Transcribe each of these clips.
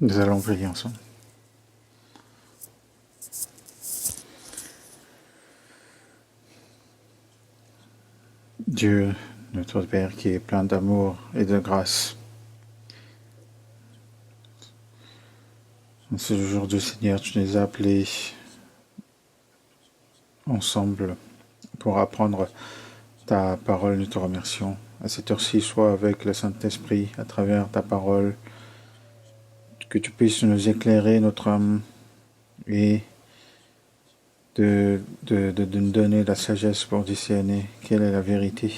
Nous allons prier ensemble. Dieu, notre Père qui est plein d'amour et de grâce, en ce jour du Seigneur, tu nous as appelés ensemble pour apprendre ta parole. Nous te remercions. À cette heure-ci, sois avec le Saint-Esprit à travers ta parole, que tu puisses nous éclairer notre âme et de nous donner la sagesse pour discerner quelle est la vérité.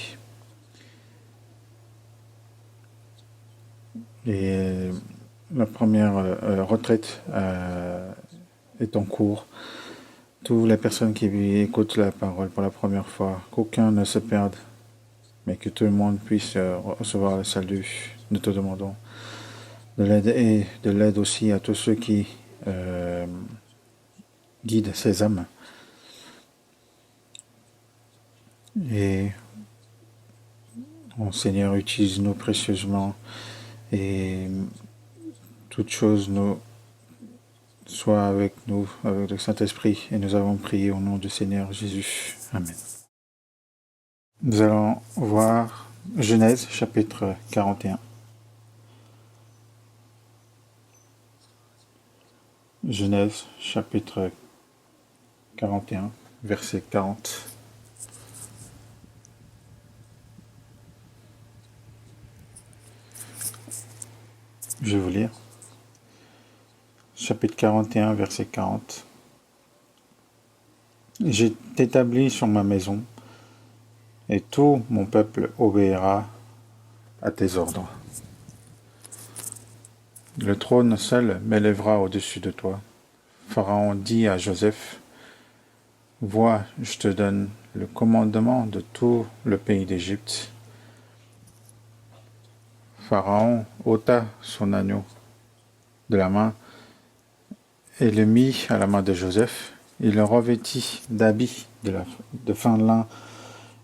Et la première retraite est en cours. Toutes les personnes qui écoutent la parole pour la première fois, qu'aucun ne se perde, mais que tout le monde puisse recevoir le salut. Nous te demandons de l'aide et de l'aide aussi à tous ceux qui guident ces âmes. Et, mon Seigneur, utilise-nous précieusement et toutes choses nous soient avec nous, avec le Saint-Esprit. Et nous avons prié au nom du Seigneur Jésus. Amen. Nous allons voir Genèse chapitre 41. Genèse chapitre 41, verset 40. Je vais vous lire. Chapitre 41, verset 40. J'ai t'établi sur ma maison, et tout mon peuple obéira à tes ordres. Le trône seul m'élèvera au-dessus de toi. Pharaon dit à Joseph, « Vois, je te donne le commandement de tout le pays d'Égypte. » Pharaon ôta son agneau de la main et le mit à la main de Joseph. Il le revêtit d'habits de fin lin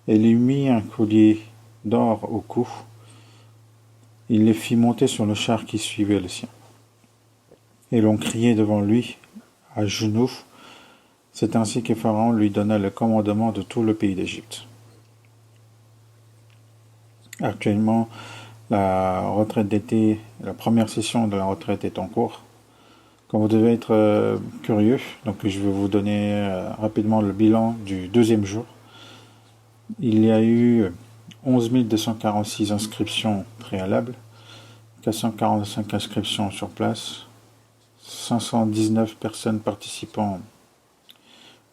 et lui mit un collier d'or au cou. Il les fit monter sur le char qui suivait le sien. Et l'on criait devant lui, à genoux. C'est ainsi que Pharaon lui donna le commandement de tout le pays d'Égypte. Actuellement, la retraite d'été, la première session de la retraite est en cours. Comme vous devez être curieux, donc je vais vous donner rapidement le bilan du deuxième jour. Il y a eu 11 246 inscriptions préalables, 445 inscriptions sur place, 519 personnes participant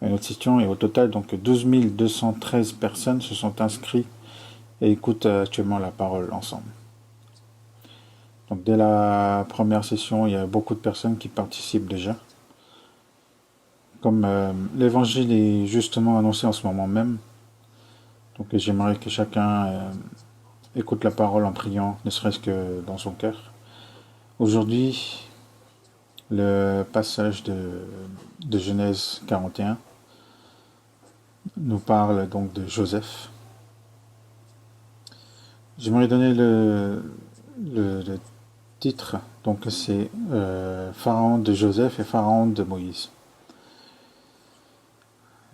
à notre session, et au total, donc 12 213 personnes se sont inscrites et écoutent actuellement la parole ensemble. Donc dès la première session, il y a beaucoup de personnes qui participent déjà. Comme l'évangile est justement annoncé en ce moment même, donc j'aimerais que chacun écoute la parole en priant, ne serait-ce que dans son cœur. Aujourd'hui, le passage de Genèse 41 nous parle donc de Joseph. J'aimerais donner le titre, donc c'est Pharaon de Joseph et Pharaon de Moïse.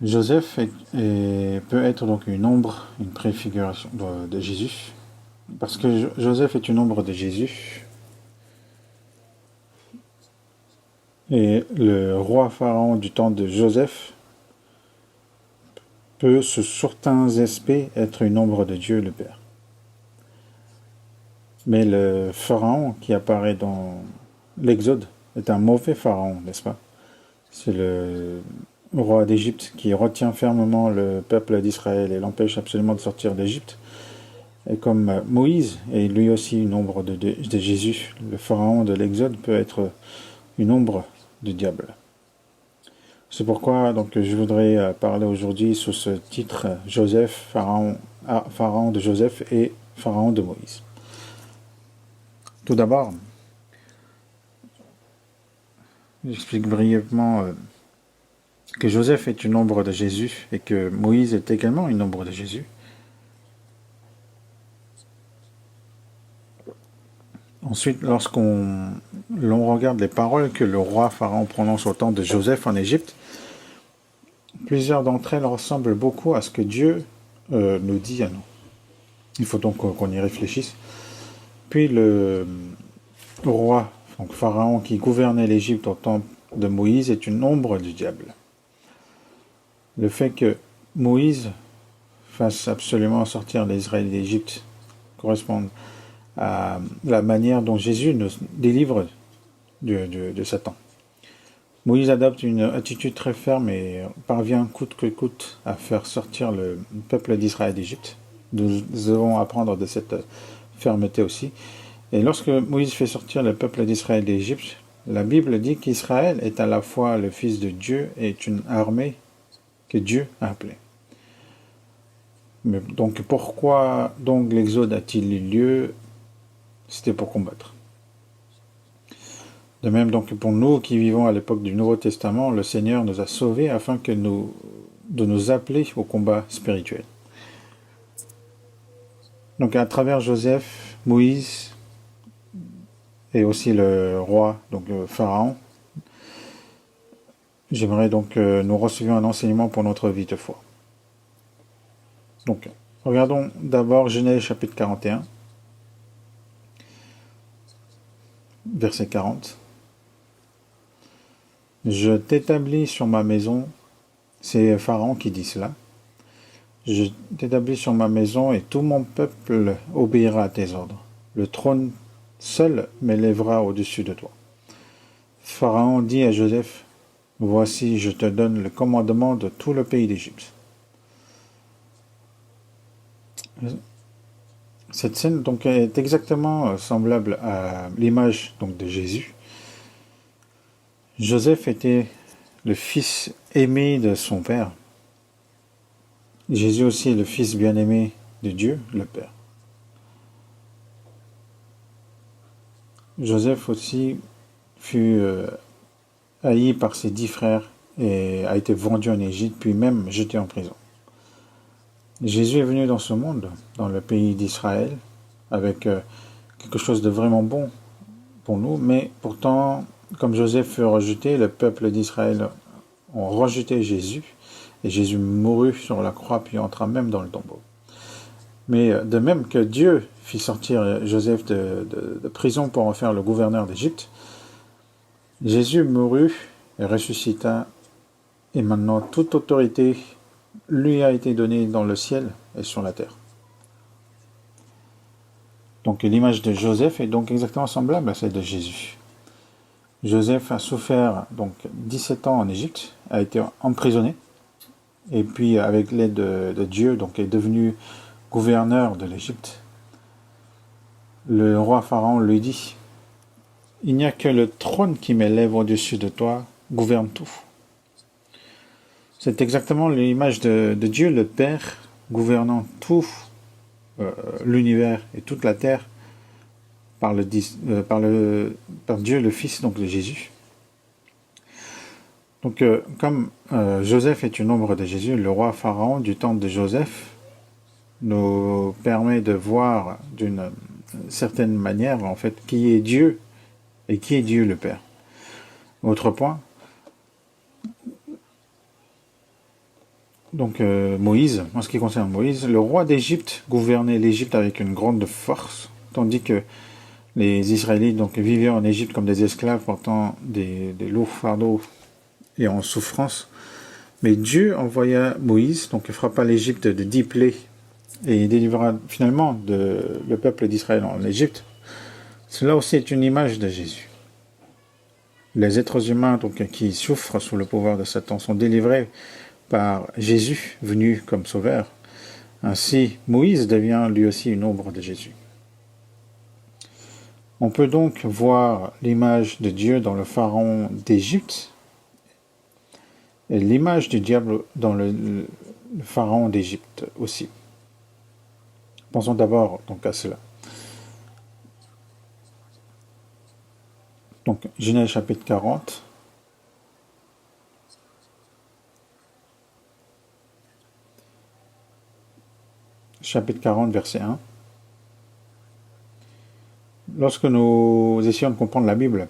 Joseph peut être donc une ombre, une préfiguration de Jésus, parce que Joseph est une ombre de Jésus. Et le roi Pharaon du temps de Joseph peut, sous certains aspects, être une ombre de Dieu le Père. Mais le Pharaon qui apparaît dans l'Exode est un mauvais Pharaon, n'est-ce pas? C'est le roi d'Égypte qui retient fermement le peuple d'Israël et l'empêche absolument de sortir d'Égypte. Et comme Moïse est lui aussi une ombre de Jésus, le Pharaon de l'Exode peut être une ombre du diable. C'est pourquoi donc je voudrais parler aujourd'hui sous ce titre Joseph, Pharaon de Joseph et Pharaon de Moïse. Tout d'abord, j'explique brièvement que Joseph est une ombre de Jésus et que Moïse est également une ombre de Jésus. Ensuite, l'on regarde les paroles que le roi Pharaon prononce au temps de Joseph en Égypte, plusieurs d'entre elles ressemblent beaucoup à ce que Dieu nous dit à nous. Il faut donc qu'on y réfléchisse. Puis le roi, donc Pharaon, qui gouvernait l'Égypte au temps de Moïse, est une ombre du diable. Le fait que Moïse fasse absolument sortir les Israélites d'Égypte correspond à la manière dont Jésus nous délivre de Satan. Moïse adopte une attitude très ferme et parvient coûte que coûte à faire sortir le peuple d'Israël d'Égypte. Nous devons apprendre de cette fermeté aussi. Et lorsque Moïse fait sortir le peuple d'Israël d'Égypte, la Bible dit qu'Israël est à la fois le fils de Dieu et est une armée que Dieu a appelée. Mais donc pourquoi donc l'Exode a-t-il eu lieu? C'était pour combattre. De même donc pour nous qui vivons à l'époque du Nouveau Testament, le Seigneur nous a sauvés afin de nous appeler au combat spirituel. Donc à travers Joseph, Moïse et aussi le roi, donc le Pharaon, j'aimerais donc que nous recevions un enseignement pour notre vie de foi. Donc regardons d'abord Genèse chapitre 41, verset 40. Je t'établis sur ma maison, c'est Pharaon qui dit cela. Je t'établis sur ma maison et tout mon peuple obéira à tes ordres. Le trône seul m'élèvera au-dessus de toi. Pharaon dit à Joseph, voici, je te donne le commandement de tout le pays d'Égypte. Cette scène donc est exactement semblable à l'image donc de Jésus. Joseph était le fils aimé de son père. Jésus aussi est le fils bien-aimé de Dieu, le Père. Joseph aussi fut haï par ses 10 frères et a été vendu en Égypte, puis même jeté en prison. Jésus est venu dans ce monde, dans le pays d'Israël, avec quelque chose de vraiment bon pour nous, mais pourtant, comme Joseph fut rejeté, le peuple d'Israël ont rejeté Jésus, et Jésus mourut sur la croix, puis entra même dans le tombeau. Mais de même que Dieu fit sortir Joseph de prison pour en faire le gouverneur d'Égypte, Jésus mourut et ressuscita, et maintenant toute autorité lui a été donnée dans le ciel et sur la terre. Donc l'image de Joseph est donc exactement semblable à celle de Jésus. Joseph a souffert donc 17 ans en Égypte, a été emprisonné, et puis avec l'aide de Dieu, donc est devenu gouverneur de l'Égypte. Le roi Pharaon lui dit, il n'y a que le trône qui m'élève au-dessus de toi, gouverne tout. C'est exactement l'image de Dieu, le Père, gouvernant tout l'univers et toute la terre par Dieu le Fils, donc de Jésus. Donc comme Joseph est une ombre de Jésus, le roi Pharaon du temps de Joseph nous permet de voir d'une certaine manière en fait qui est Dieu et qui est Dieu le Père. Autre point, donc Moïse, en ce qui concerne Moïse, le roi d'Égypte gouvernait l'Égypte avec une grande force, tandis que les Israélites donc vivaient en Égypte comme des esclaves portant des lourds fardeaux et en souffrance. Mais Dieu envoya Moïse, donc il frappa l'Égypte de 10 plaies et il délivra finalement le peuple d'Israël en Égypte. Cela aussi est une image de Jésus. Les êtres humains donc, qui souffrent sous le pouvoir de Satan sont délivrés par Jésus, venu comme sauveur. Ainsi, Moïse devient lui aussi une ombre de Jésus. On peut donc voir l'image de Dieu dans le pharaon d'Égypte et l'image du diable dans le pharaon d'Égypte aussi. Pensons d'abord donc à cela. Donc, Genèse chapitre 40. Chapitre 40, verset 1. lorsque nous essayons de comprendre la Bible,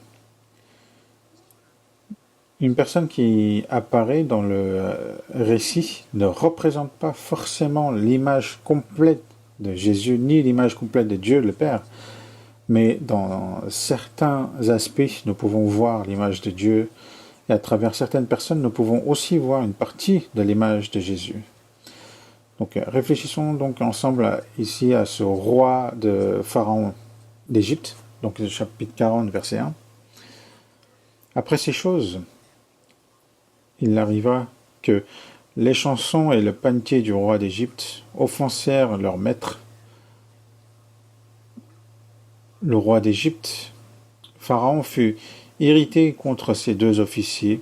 une personne qui apparaît dans le récit ne représente pas forcément l'image complète de Jésus, ni l'image complète de Dieu le Père, mais dans certains aspects, nous pouvons voir l'image de Dieu, et à travers certaines personnes, nous pouvons aussi voir une partie de l'image de Jésus. Donc réfléchissons donc ensemble ici à ce roi de Pharaon d'Égypte, donc le chapitre 40, verset 1. Après ces choses, il arriva que les chansons et le panetier du roi d'Égypte offensèrent leur maître, le roi d'Égypte. Pharaon fut irrité contre ces deux officiers,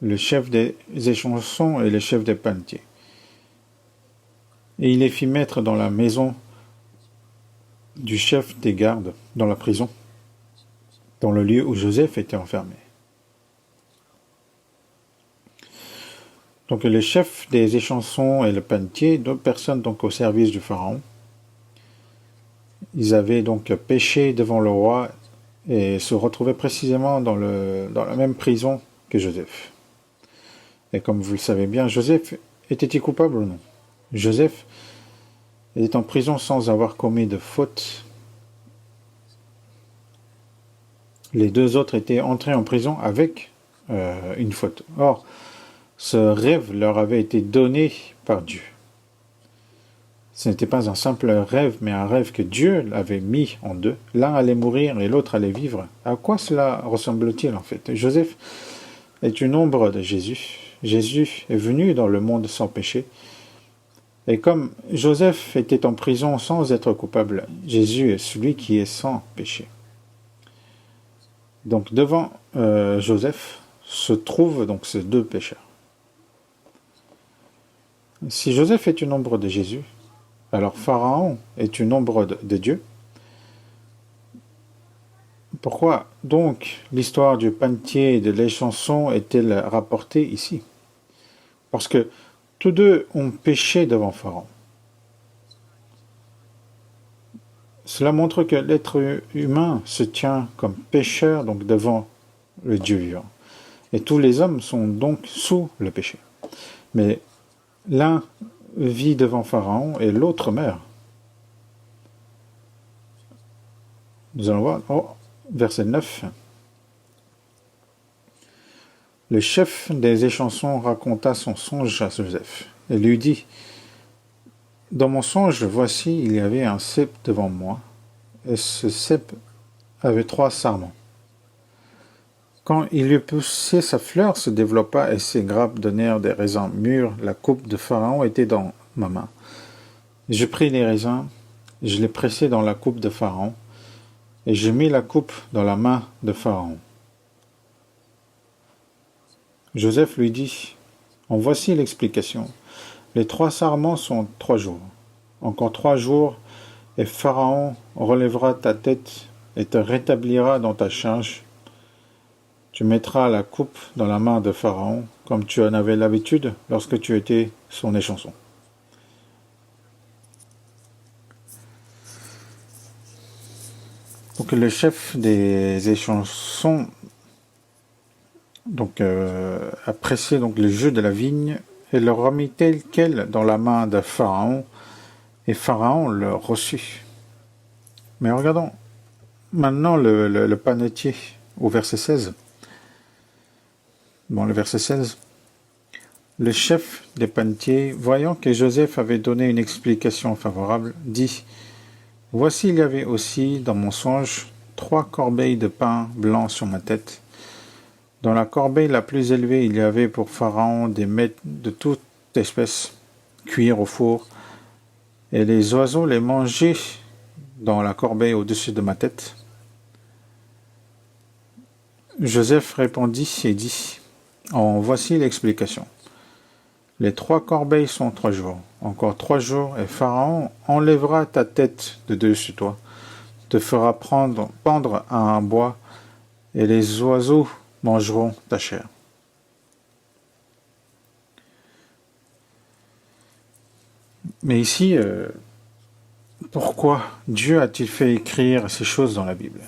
le chef des échansons et le chef des panetiers. Et il les fit mettre dans la maison du chef des gardes, dans la prison, dans le lieu où Joseph était enfermé. Donc le chef des échansons et le panetier, deux personnes donc au service du pharaon, ils avaient donc péché devant le roi et se retrouvaient précisément dans la même prison que Joseph. Et comme vous le savez bien, Joseph était-il coupable ou non? Joseph était en prison sans avoir commis de faute. Les deux autres étaient entrés en prison avec une faute. Or, ce rêve leur avait été donné par Dieu. Ce n'était pas un simple rêve, mais un rêve que Dieu avait mis en deux. L'un allait mourir et l'autre allait vivre. À quoi cela ressemble-t-il en fait? Joseph est une ombre de Jésus. Jésus est venu dans le monde sans péché. Et comme Joseph était en prison sans être coupable, Jésus est celui qui est sans péché. Donc devant Joseph se trouvent donc ces deux pécheurs. Si Joseph est une ombre de Jésus, alors Pharaon est une ombre de Dieu. Pourquoi donc l'histoire du panetier et de l'échanson est-elle rapportée ici? Parce que tous deux ont péché devant Pharaon. Cela montre que l'être humain se tient comme pécheur donc devant le Dieu vivant. Et tous les hommes sont donc sous le péché. Mais l'un vit devant Pharaon et l'autre meurt. Nous allons voir, verset 9. Le chef des échansons raconta son songe à Joseph et lui dit: dans mon songe, voici, il y avait un cep devant moi, et ce cep avait 3 sarments. Quand il eut poussé, sa fleur se développa et ses grappes donnèrent des raisins mûrs. La coupe de Pharaon était dans ma main. Je pris les raisins, je les pressai dans la coupe de Pharaon, et je mis la coupe dans la main de Pharaon. Joseph lui dit: en voici l'explication. Les 3 sarments sont 3 jours. Encore 3 jours, et Pharaon relèvera ta tête et te rétablira dans ta charge. Tu mettras la coupe dans la main de Pharaon, comme tu en avais l'habitude lorsque tu étais son échanson. Donc le chef des échansons appréciait donc le jeu de la vigne et le remit tel quel dans la main de Pharaon, et Pharaon le reçut. Mais regardons maintenant le panetier au verset 16. Le verset 16. Le chef des panetiers, voyant que Joseph avait donné une explication favorable, dit: voici, il y avait aussi dans mon songe 3 corbeilles de pain blanc sur ma tête. Dans la corbeille la plus élevée, il y avait pour Pharaon des mets de toute espèce, cuire au four, et les oiseaux les mangeaient dans la corbeille au-dessus de ma tête. Joseph répondit et dit: en voici l'explication. Les 3 corbeilles sont 3 jours. Encore 3 jours, et Pharaon enlèvera ta tête de dessus toi, te fera pendre à un bois, et les oiseaux mangeront ta chair. Mais ici, Pourquoi Dieu a-t-il fait écrire ces choses dans la Bible?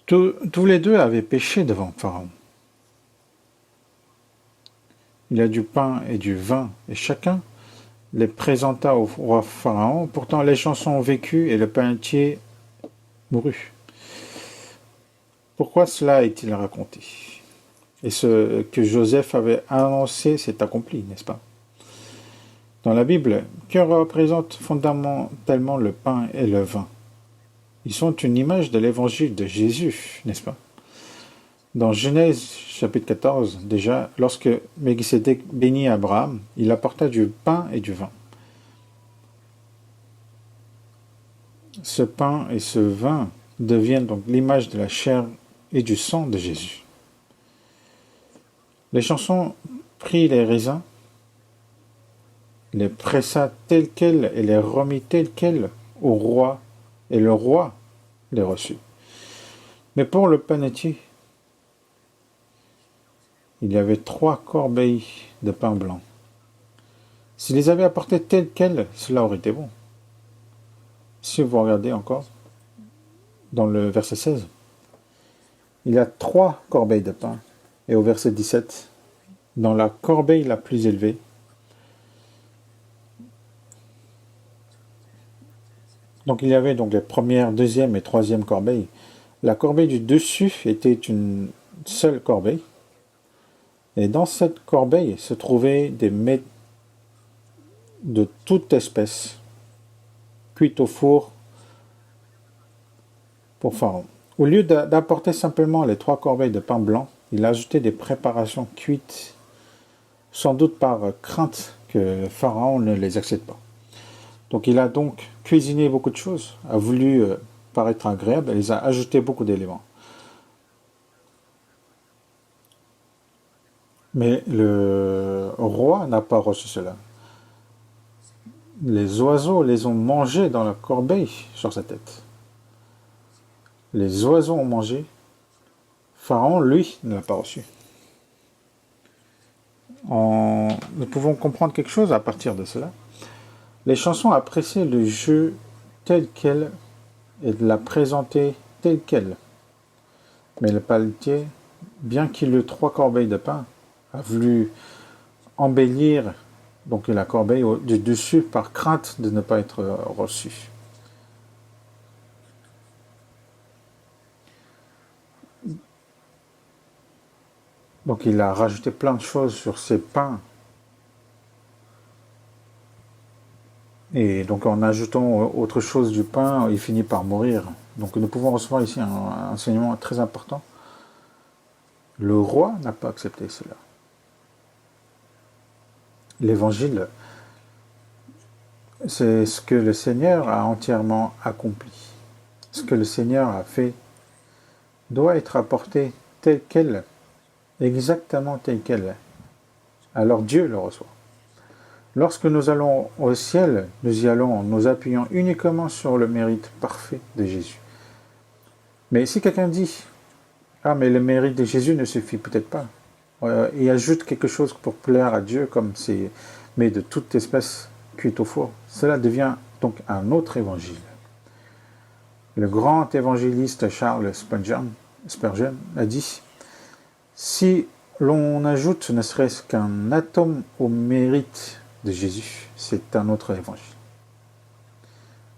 Tous les deux avaient péché devant Pharaon. Il y a du pain et du vin, et chacun les présenta au roi Pharaon. Pourtant les chansons ont vécu et le panetier mourut. Pourquoi cela est-il raconté? Et ce que Joseph avait annoncé s'est accompli, n'est-ce pas? Dans la Bible, que représentent fondamentalement le pain et le vin? Ils sont une image de l'évangile de Jésus, n'est-ce pas? Dans Genèse chapitre 14, déjà, lorsque Melchisédek bénit Abraham, il apporta du pain et du vin. Ce pain et ce vin deviennent donc l'image de la chair et du sang de Jésus. Les chansons prirent les raisins, les pressa tels quels et les remit tels quels au roi, et le roi les reçut. Mais pour le panetier, il y avait 3 corbeilles de pain blanc. S'il les avait apportés tels quels, cela aurait été bon. Si vous regardez encore, dans le verset 16, il y a 3 corbeilles de pain. Et au verset 17, dans la corbeille la plus élevée, donc il y avait donc les premières, deuxième et troisième corbeilles. La corbeille du dessus était une seule corbeille. Et dans cette corbeille se trouvaient des mets de toute espèce, cuits au four pour Pharaon. Au lieu d'apporter simplement les 3 corbeilles de pain blanc, il a ajouté des préparations cuites, sans doute par crainte que Pharaon ne les accepte pas. Donc il a donc cuisiné beaucoup de choses, a voulu paraître agréable, et il a ajouté beaucoup d'éléments. Mais le roi n'a pas reçu cela. Les oiseaux les ont mangés dans la corbeille sur sa tête. Les oiseaux ont mangé. Pharaon, lui, ne l'a pas reçu. Nous pouvons comprendre quelque chose à partir de cela. Les chansons appréciaient le jeu tel quel et de la présenter tel quel. Mais le panetier, bien qu'il eût 3 corbeilles de pain, a voulu embellir donc la corbeille du dessus par crainte de ne pas être reçu. Donc il a rajouté plein de choses sur ses pains. Et donc en ajoutant autre chose du pain, il finit par mourir. Donc nous pouvons recevoir ici un enseignement très important. Le roi n'a pas accepté cela. L'évangile, c'est ce que le Seigneur a entièrement accompli. Ce que le Seigneur a fait doit être apporté tel quel, exactement tel quel. Alors Dieu le reçoit. Lorsque nous allons au ciel, nous y allons en nous appuyant uniquement sur le mérite parfait de Jésus. Mais si quelqu'un dit « Ah, mais le mérite de Jésus ne suffit peut-être pas », et ajoute quelque chose pour plaire à Dieu, comme c'est mais de toute espèce cuite au four, cela devient donc un autre évangile. Le grand évangéliste Charles Spurgeon a dit « Si l'on ajoute ne serait-ce qu'un atome au mérite de Jésus, c'est un autre évangile. »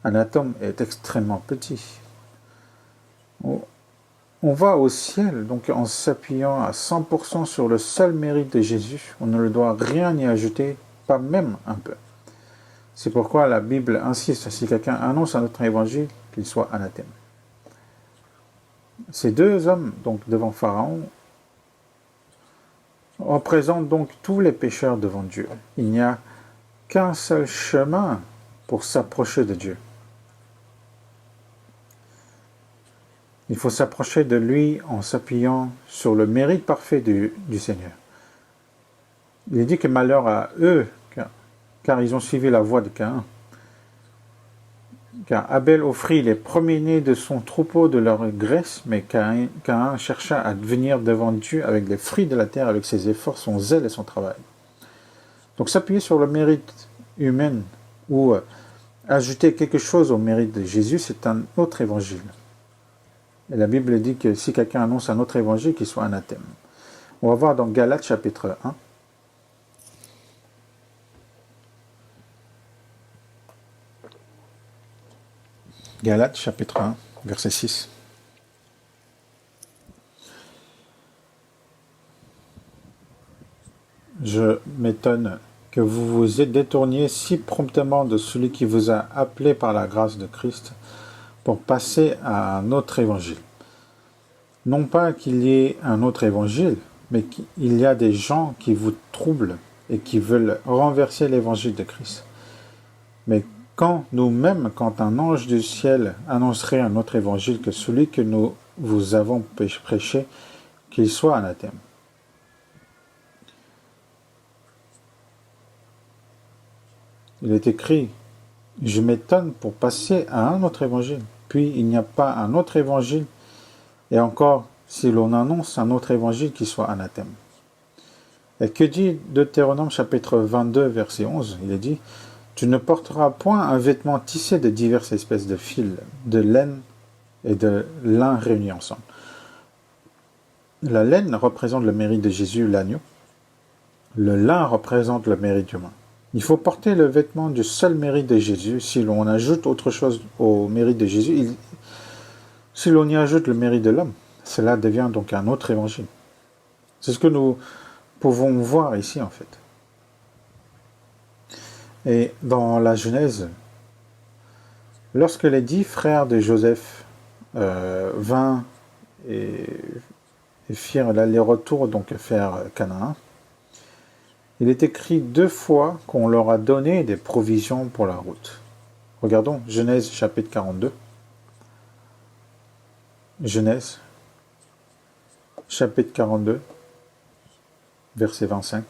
Un atome est extrêmement petit. On va au ciel, donc en s'appuyant à 100% sur le seul mérite de Jésus. On ne le doit rien y ajouter, pas même un peu. C'est pourquoi la Bible insiste, si quelqu'un annonce un autre évangile, qu'il soit anathème. Ces 2 hommes, donc devant Pharaon, représentent donc tous les pécheurs devant Dieu. Il n'y a qu'un seul chemin pour s'approcher de Dieu. Il faut s'approcher de lui en s'appuyant sur le mérite parfait du Seigneur. Il est dit que malheur à eux, car ils ont suivi la voie de Caïn. Car Abel offrit les premiers-nés de son troupeau de leur graisse, mais Caïn chercha à venir devant Dieu avec les fruits de la terre, avec ses efforts, son zèle et son travail. Donc s'appuyer sur le mérite humaine ou ajouter quelque chose au mérite de Jésus, c'est un autre évangile. Et la Bible dit que si quelqu'un annonce un autre évangile, qu'il soit anathème. On va voir dans Galates chapitre 1. Galates chapitre 1, verset 6. Je m'étonne que vous vous détourniez si promptement de celui qui vous a appelé par la grâce de Christ pour passer à un autre évangile. Non pas qu'il y ait un autre évangile, mais qu'il y a des gens qui vous troublent et qui veulent renverser l'évangile de Christ. Mais quand un ange du ciel annoncerait un autre évangile que celui que nous vous avons prêché, qu'il soit anathème. Il est écrit, je m'étonne pour passer à un autre évangile. Puis il n'y a pas un autre évangile, et encore, si l'on annonce un autre évangile qui soit anathème. Et que dit Deutéronome chapitre 22, verset 11? Il est dit, tu ne porteras point un vêtement tissé de diverses espèces de fils, de laine et de lin réunis ensemble. La laine représente le mérite de Jésus, l'agneau. Le lin représente le mérite humain. Il faut porter le vêtement du seul mérite de Jésus. Si l'on ajoute autre chose au mérite de Jésus, si l'on y ajoute le mérite de l'homme, cela devient donc un autre évangile. C'est ce que nous pouvons voir ici en fait. Et dans la Genèse, lorsque les 10 frères de Joseph vinrent et firent l'aller-retour donc faire Canaan, il est écrit 2 fois qu'on leur a donné des provisions pour la route. Regardons Genèse chapitre 42. Genèse chapitre 42, verset 25.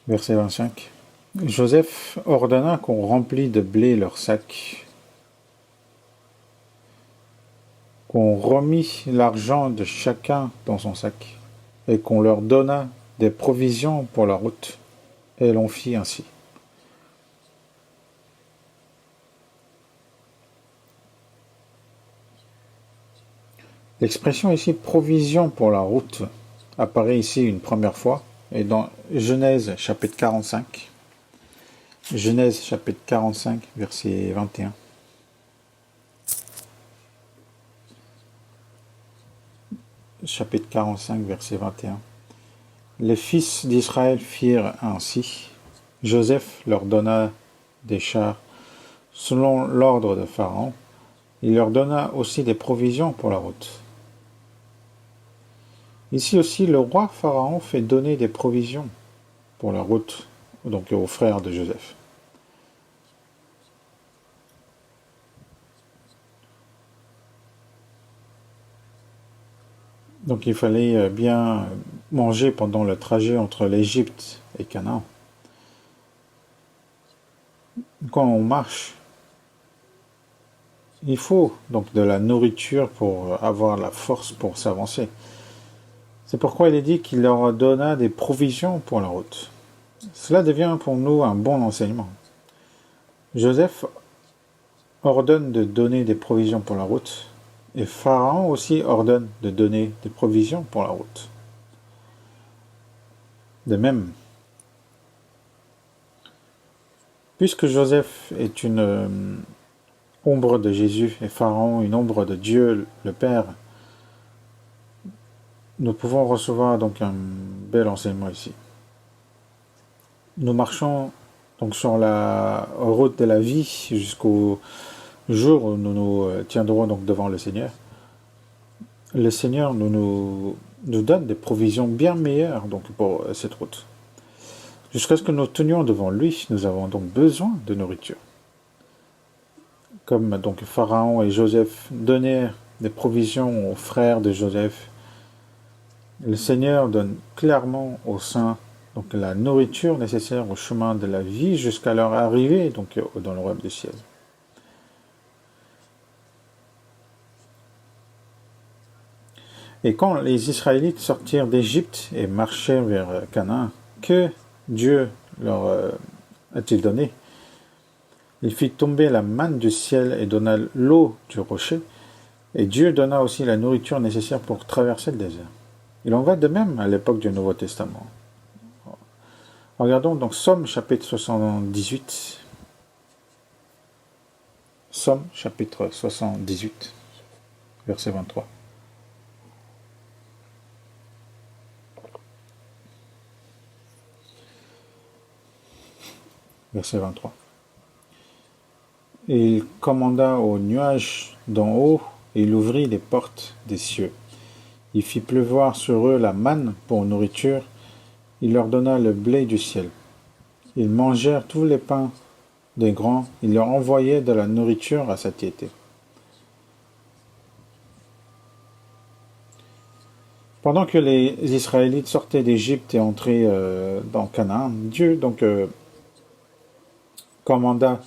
Verset 25. Joseph ordonna qu'on remplît de blé leurs sacs, qu'on remit l'argent de chacun dans son sac, et qu'on leur donna des provisions pour la route. Et l'on fit ainsi. L'expression ici provision pour la route apparaît ici une première fois, et dans Genèse chapitre 45. Genèse chapitre 45, verset 21. Chapitre 45, verset 21. Les fils d'Israël firent ainsi. Joseph leur donna des chars selon l'ordre de Pharaon. Il leur donna aussi des provisions pour la route. Ici aussi, le roi Pharaon fait donner des provisions pour la route, donc aux frères de Joseph. Donc il fallait bien manger pendant le trajet entre l'Égypte et Canaan. Quand on marche, il faut donc de la nourriture pour avoir la force pour s'avancer. C'est pourquoi il est dit qu'il leur donna des provisions pour la route. Cela devient pour nous un bon enseignement. Joseph ordonne de donner des provisions pour la route, et Pharaon aussi ordonne de donner des provisions pour la route. De même, puisque Joseph est une ombre de Jésus et Pharaon une ombre de Dieu le Père, nous pouvons recevoir donc un bel enseignement ici. Nous marchons donc sur la route de la vie jusqu'au jour où nous nous tiendrons donc devant le Seigneur. Le Seigneur nous donne des provisions bien meilleures donc pour cette route. Jusqu'à ce que nous tenions devant lui, nous avons donc besoin de nourriture. Comme donc Pharaon et Joseph donnèrent des provisions aux frères de Joseph, le Seigneur donne clairement aux saints donc la nourriture nécessaire au chemin de la vie jusqu'à leur arrivée donc dans le royaume des cieux. Et quand les Israélites sortirent d'Égypte et marchèrent vers Canaan, que Dieu leur a-t-il donné? Il fit tomber la manne du ciel et donna l'eau du rocher, et Dieu donna aussi la nourriture nécessaire pour traverser le désert. Il en va de même à l'époque du Nouveau Testament. Regardons donc Somme chapitre 78. Somme chapitre 78, verset 23. Verset 23. Et il commanda aux nuages d'en haut, et il ouvrit les portes des cieux. Il fit pleuvoir sur eux la manne pour nourriture, il leur donna le blé du ciel. Ils mangèrent tous les pains des grands, il leur envoyait de la nourriture à satiété. Pendant que les Israélites sortaient d'Égypte et entraient dans Canaan, Dieu donc commanda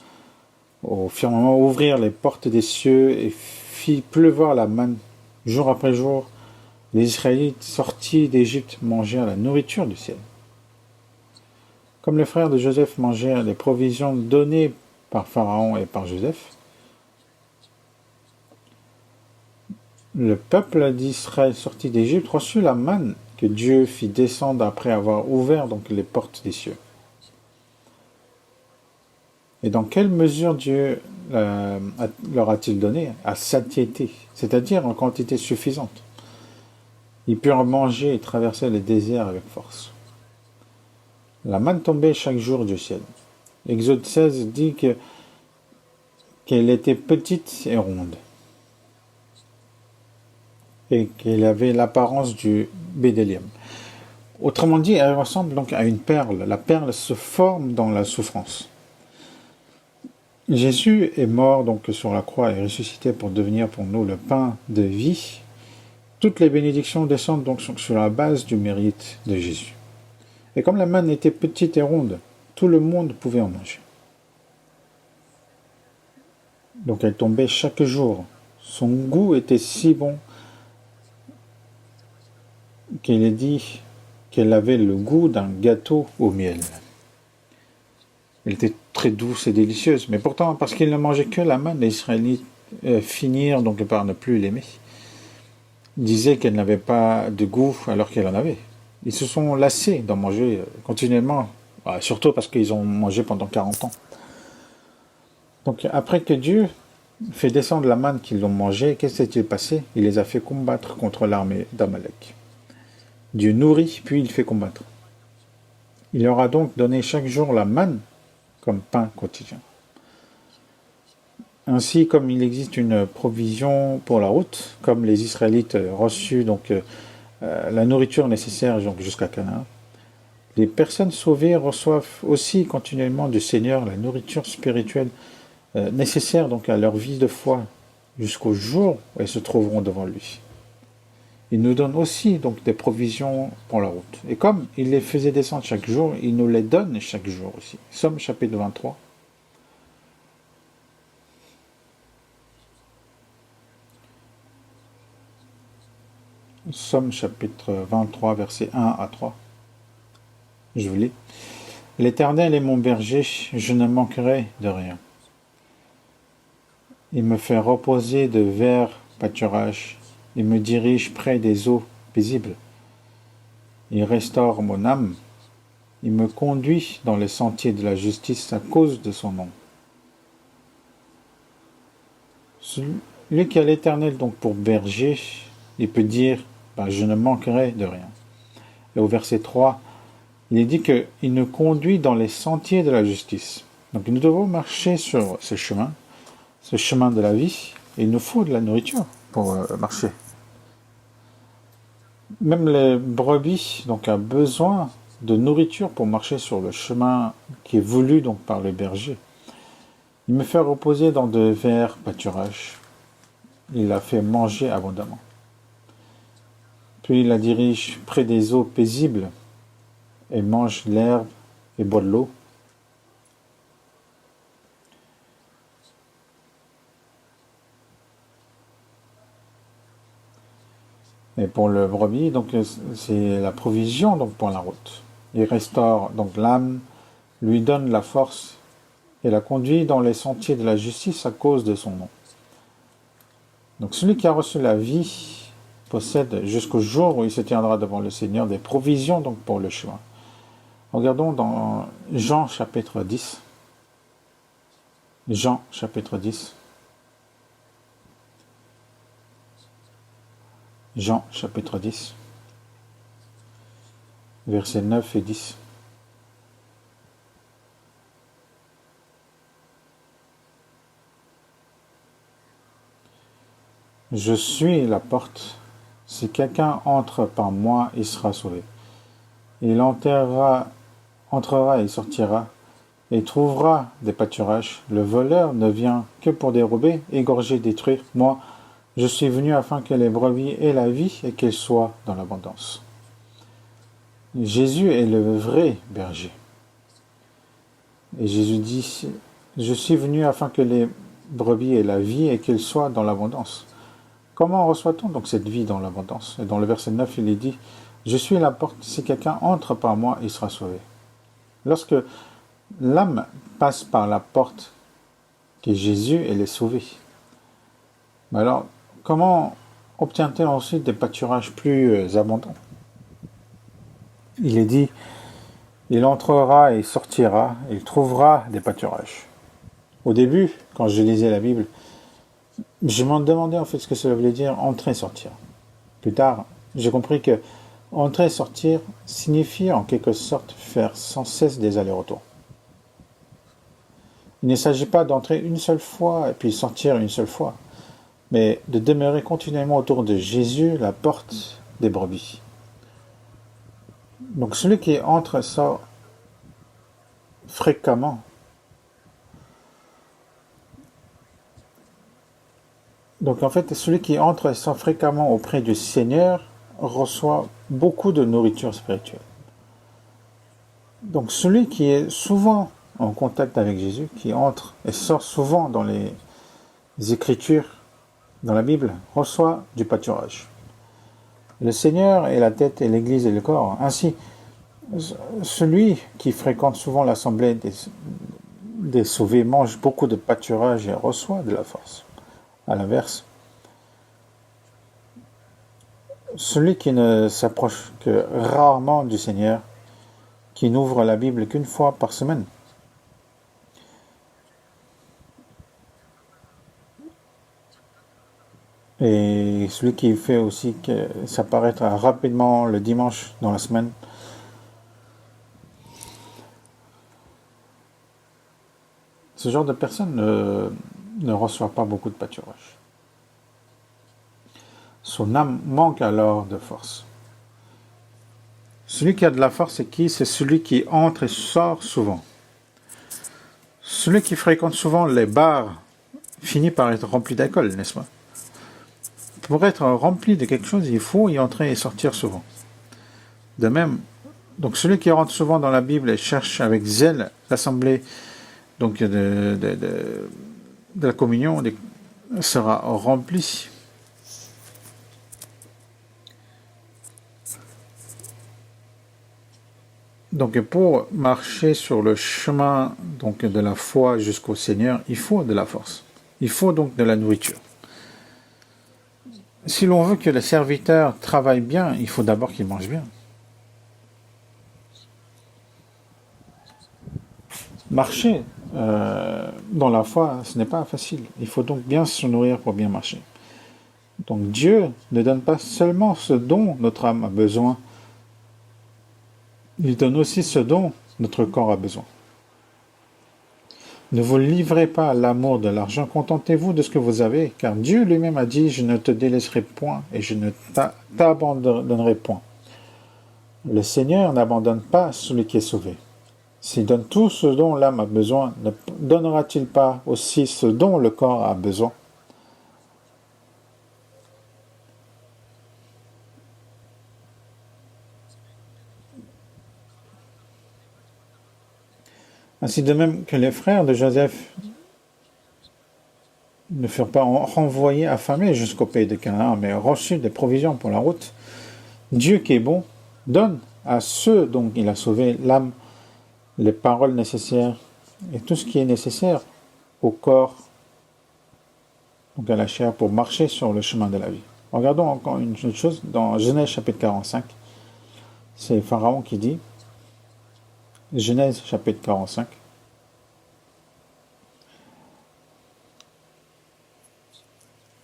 au firmament ouvrir les portes des cieux et fit pleuvoir la manne. Jour après jour, les Israélites sortis d'Égypte mangèrent la nourriture du ciel. Comme les frères de Joseph mangèrent les provisions données par Pharaon et par Joseph, le peuple d'Israël sorti d'Égypte reçut la manne que Dieu fit descendre après avoir ouvert donc les portes des cieux. Et dans quelle mesure Dieu leur a-t-il donné? À satiété, c'est-à-dire en quantité suffisante. Ils purent manger et traverser les déserts avec force. La manne tombait chaque jour du ciel. Exode 16 dit qu'elle était petite et ronde, et qu'elle avait l'apparence du bédélium. Autrement dit, elle ressemble donc à une perle. La perle se forme dans la souffrance. Jésus est mort donc sur la croix et ressuscité pour devenir pour nous le pain de vie. Toutes les bénédictions descendent donc sur la base du mérite de Jésus. Et comme la manne était petite et ronde, tout le monde pouvait en manger. Donc elle tombait chaque jour. Son goût était si bon qu'il est dit qu'elle avait le goût d'un gâteau au miel. Elle était très douce et délicieuse, mais pourtant, parce qu'ils ne mangeaient que la manne, les Israélites finirent donc par ne plus l'aimer. Ils disaient qu'elle n'avait pas de goût alors qu'elle en avait. Ils se sont lassés d'en manger continuellement, surtout parce qu'ils ont mangé pendant 40 ans. Donc après que Dieu fait descendre la manne qu'ils ont mangée, qu'est-ce qui s'est passé? Il les a fait combattre contre l'armée d'Amalek. Dieu nourrit, puis il fait combattre. Il leur a donc donné chaque jour la manne comme pain quotidien. Ainsi, comme il existe une provision pour la route, comme les Israélites reçurent donc la nourriture nécessaire donc, jusqu'à Canaan, les personnes sauvées reçoivent aussi continuellement du Seigneur la nourriture spirituelle nécessaire donc à leur vie de foi jusqu'au jour où elles se trouveront devant lui. Il nous donne aussi donc des provisions pour la route. Et comme il les faisait descendre chaque jour, il nous les donne chaque jour aussi. Somme chapitre 23. Somme chapitre 23, versets 1 à 3. Je vous lis. L'Éternel est mon berger, je ne manquerai de rien. Il me fait reposer de verts pâturages, il me dirige près des eaux paisibles. Il restaure mon âme, il me conduit dans les sentiers de la justice à cause de son nom. Celui qui a l'Éternel donc pour berger, il peut dire je ne manquerai de rien. Et au verset 3, il est dit qu'il nous conduit dans les sentiers de la justice. Donc nous devons marcher sur ce chemin de la vie, et il nous faut de la nourriture pour marcher. Même les brebis donc, a besoin de nourriture pour marcher sur le chemin qui est voulu donc, par le berger. Il me fait reposer dans de verts pâturages. Il la fait manger abondamment. Puis il la dirige près des eaux paisibles. Elle mange l'herbe et boit de l'eau. Et pour le brebis, donc c'est la provision donc pour la route. Il restaure donc l'âme, lui donne la force et la conduit dans les sentiers de la justice à cause de son nom. Donc celui qui a reçu la vie possède jusqu'au jour où il se tiendra devant le Seigneur des provisions donc pour le chemin. Regardons dans Jean chapitre 10. Jean chapitre 10. Jean chapitre 10. Versets 9 et 10. Je suis la porte. Si quelqu'un entre par moi, il sera sauvé. Il entrera et sortira, et trouvera des pâturages. Le voleur ne vient que pour dérober, égorger, détruire. Moi, je suis venu afin que les brebis aient la vie et qu'elles soient dans l'abondance. Jésus est le vrai berger. Et Jésus dit, je suis venu afin que les brebis aient la vie et qu'elles soient dans l'abondance. Comment reçoit-on donc cette vie dans l'abondance? Et dans le verset 9, il est dit, je suis la porte, si quelqu'un entre par moi, il sera sauvé. Lorsque l'âme passe par la porte qui est Jésus, elle est sauvée. Mais alors, comment obtient-elle ensuite des pâturages plus abondants? Il est dit, il entrera et sortira, il trouvera des pâturages. Au début, quand je lisais la Bible, je me demandais en fait ce que cela voulait dire entrer et sortir. Plus tard, j'ai compris que entrer et sortir signifie en quelque sorte faire sans cesse des allers-retours. Il ne s'agit pas d'entrer une seule fois et puis sortir une seule fois, mais de demeurer continuellement autour de Jésus, la porte des brebis. Donc celui qui entre et sort fréquemment, donc en fait celui qui entre et sort fréquemment auprès du Seigneur reçoit beaucoup de nourriture spirituelle. Donc celui qui est souvent en contact avec Jésus, qui entre et sort souvent dans les Écritures, dans la Bible, reçoit du pâturage. Le Seigneur est la tête et l'Église est le corps. Ainsi, celui qui fréquente souvent l'assemblée des sauvés mange beaucoup de pâturage et reçoit de la force. À l'inverse, celui qui ne s'approche que rarement du Seigneur, qui n'ouvre la Bible qu'une fois par semaine, et celui qui fait aussi que ça paraîtra rapidement le dimanche dans la semaine, ce genre de personne ne reçoit pas beaucoup de pâturage. Son âme manque alors de force. Celui qui a de la force, c'est qui? C'est celui qui entre et sort souvent. Celui qui fréquente souvent les bars finit par être rempli d'alcool, n'est-ce pas? Pour être rempli de quelque chose, il faut y entrer et sortir souvent. De même, donc celui qui rentre souvent dans la Bible et cherche avec zèle l'assemblée donc de la communion sera rempli. Donc pour marcher sur le chemin donc de la foi jusqu'au Seigneur, il faut de la force. Il faut donc de la nourriture. Si l'on veut que le serviteur travaille bien, il faut d'abord qu'il mange bien. Marcher dans la foi, ce n'est pas facile. Il faut donc bien se nourrir pour bien marcher. Donc Dieu ne donne pas seulement ce dont notre âme a besoin, il donne aussi ce dont notre corps a besoin. Ne vous livrez pas à l'amour de l'argent, contentez-vous de ce que vous avez, car Dieu lui-même a dit, je ne te délaisserai point et je ne t'abandonnerai point. Le Seigneur n'abandonne pas celui qui est sauvé. S'il donne tout ce dont l'âme a besoin, ne donnera-t-il pas aussi ce dont le corps a besoin? Ainsi de même que les frères de Joseph ne furent pas renvoyés affamés jusqu'au pays de Canaan, mais reçus des provisions pour la route. Dieu qui est bon donne à ceux dont il a sauvé l'âme les paroles nécessaires et tout ce qui est nécessaire au corps, donc à la chair, pour marcher sur le chemin de la vie. Regardons encore une chose dans Genèse chapitre 45. C'est Pharaon qui dit, Genèse chapitre 45,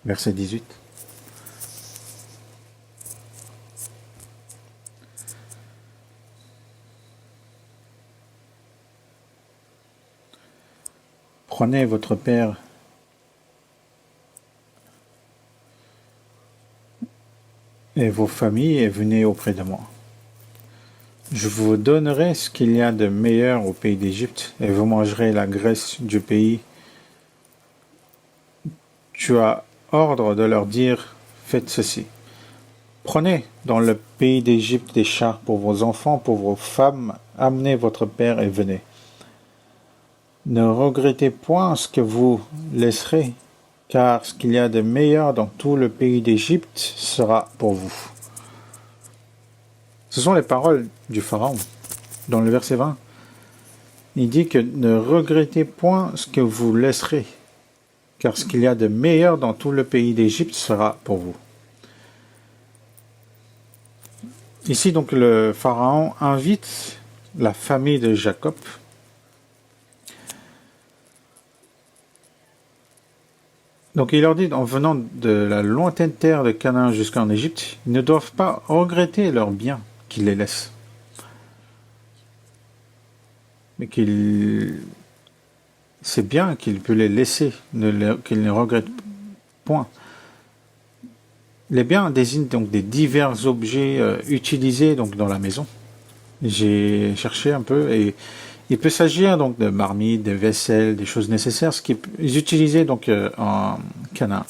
verset 18. Prenez votre père et vos familles et venez auprès de moi. Je vous donnerai ce qu'il y a de meilleur au pays d'Égypte et vous mangerez la graisse du pays. Tu as ordre de leur dire, faites ceci. Prenez dans le pays d'Égypte des chars pour vos enfants, pour vos femmes, amenez votre père et venez. Ne regrettez point ce que vous laisserez, car ce qu'il y a de meilleur dans tout le pays d'Égypte sera pour vous. Ce sont les paroles du Pharaon. Dans le verset 20, il dit que ne regrettez point ce que vous laisserez, car ce qu'il y a de meilleur dans tout le pays d'Égypte sera pour vous. Ici, donc, le Pharaon invite la famille de Jacob Donc il leur dit, en venant de la lointaine terre de Canaan jusqu'en Égypte, ils ne doivent pas regretter leurs biens qu'ils les laissent. Mais c'est bien qu'ils puissent les laisser, qu'ils ne regrettent point. Les biens désignent donc des divers objets utilisés donc dans la maison. J'ai cherché un peu et il peut s'agir donc de marmites, de vaisselles, des choses nécessaires, ce qu'ils utilisaient donc en Canaan.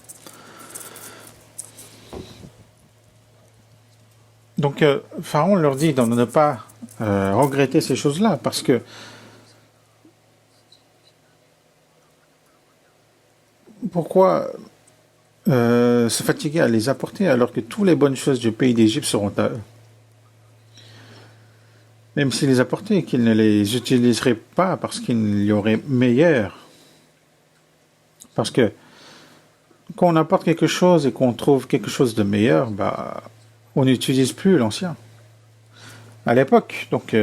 Donc Pharaon leur dit de ne pas regretter ces choses-là, parce que pourquoi se fatiguer à les apporter alors que toutes les bonnes choses du pays d'Égypte seront à eux? Même s'ils les apportaient, qu'ils ne les utiliseraient pas parce qu'il y aurait meilleur. Parce que quand on apporte quelque chose et qu'on trouve quelque chose de meilleur, on n'utilise plus l'ancien. À l'époque, donc,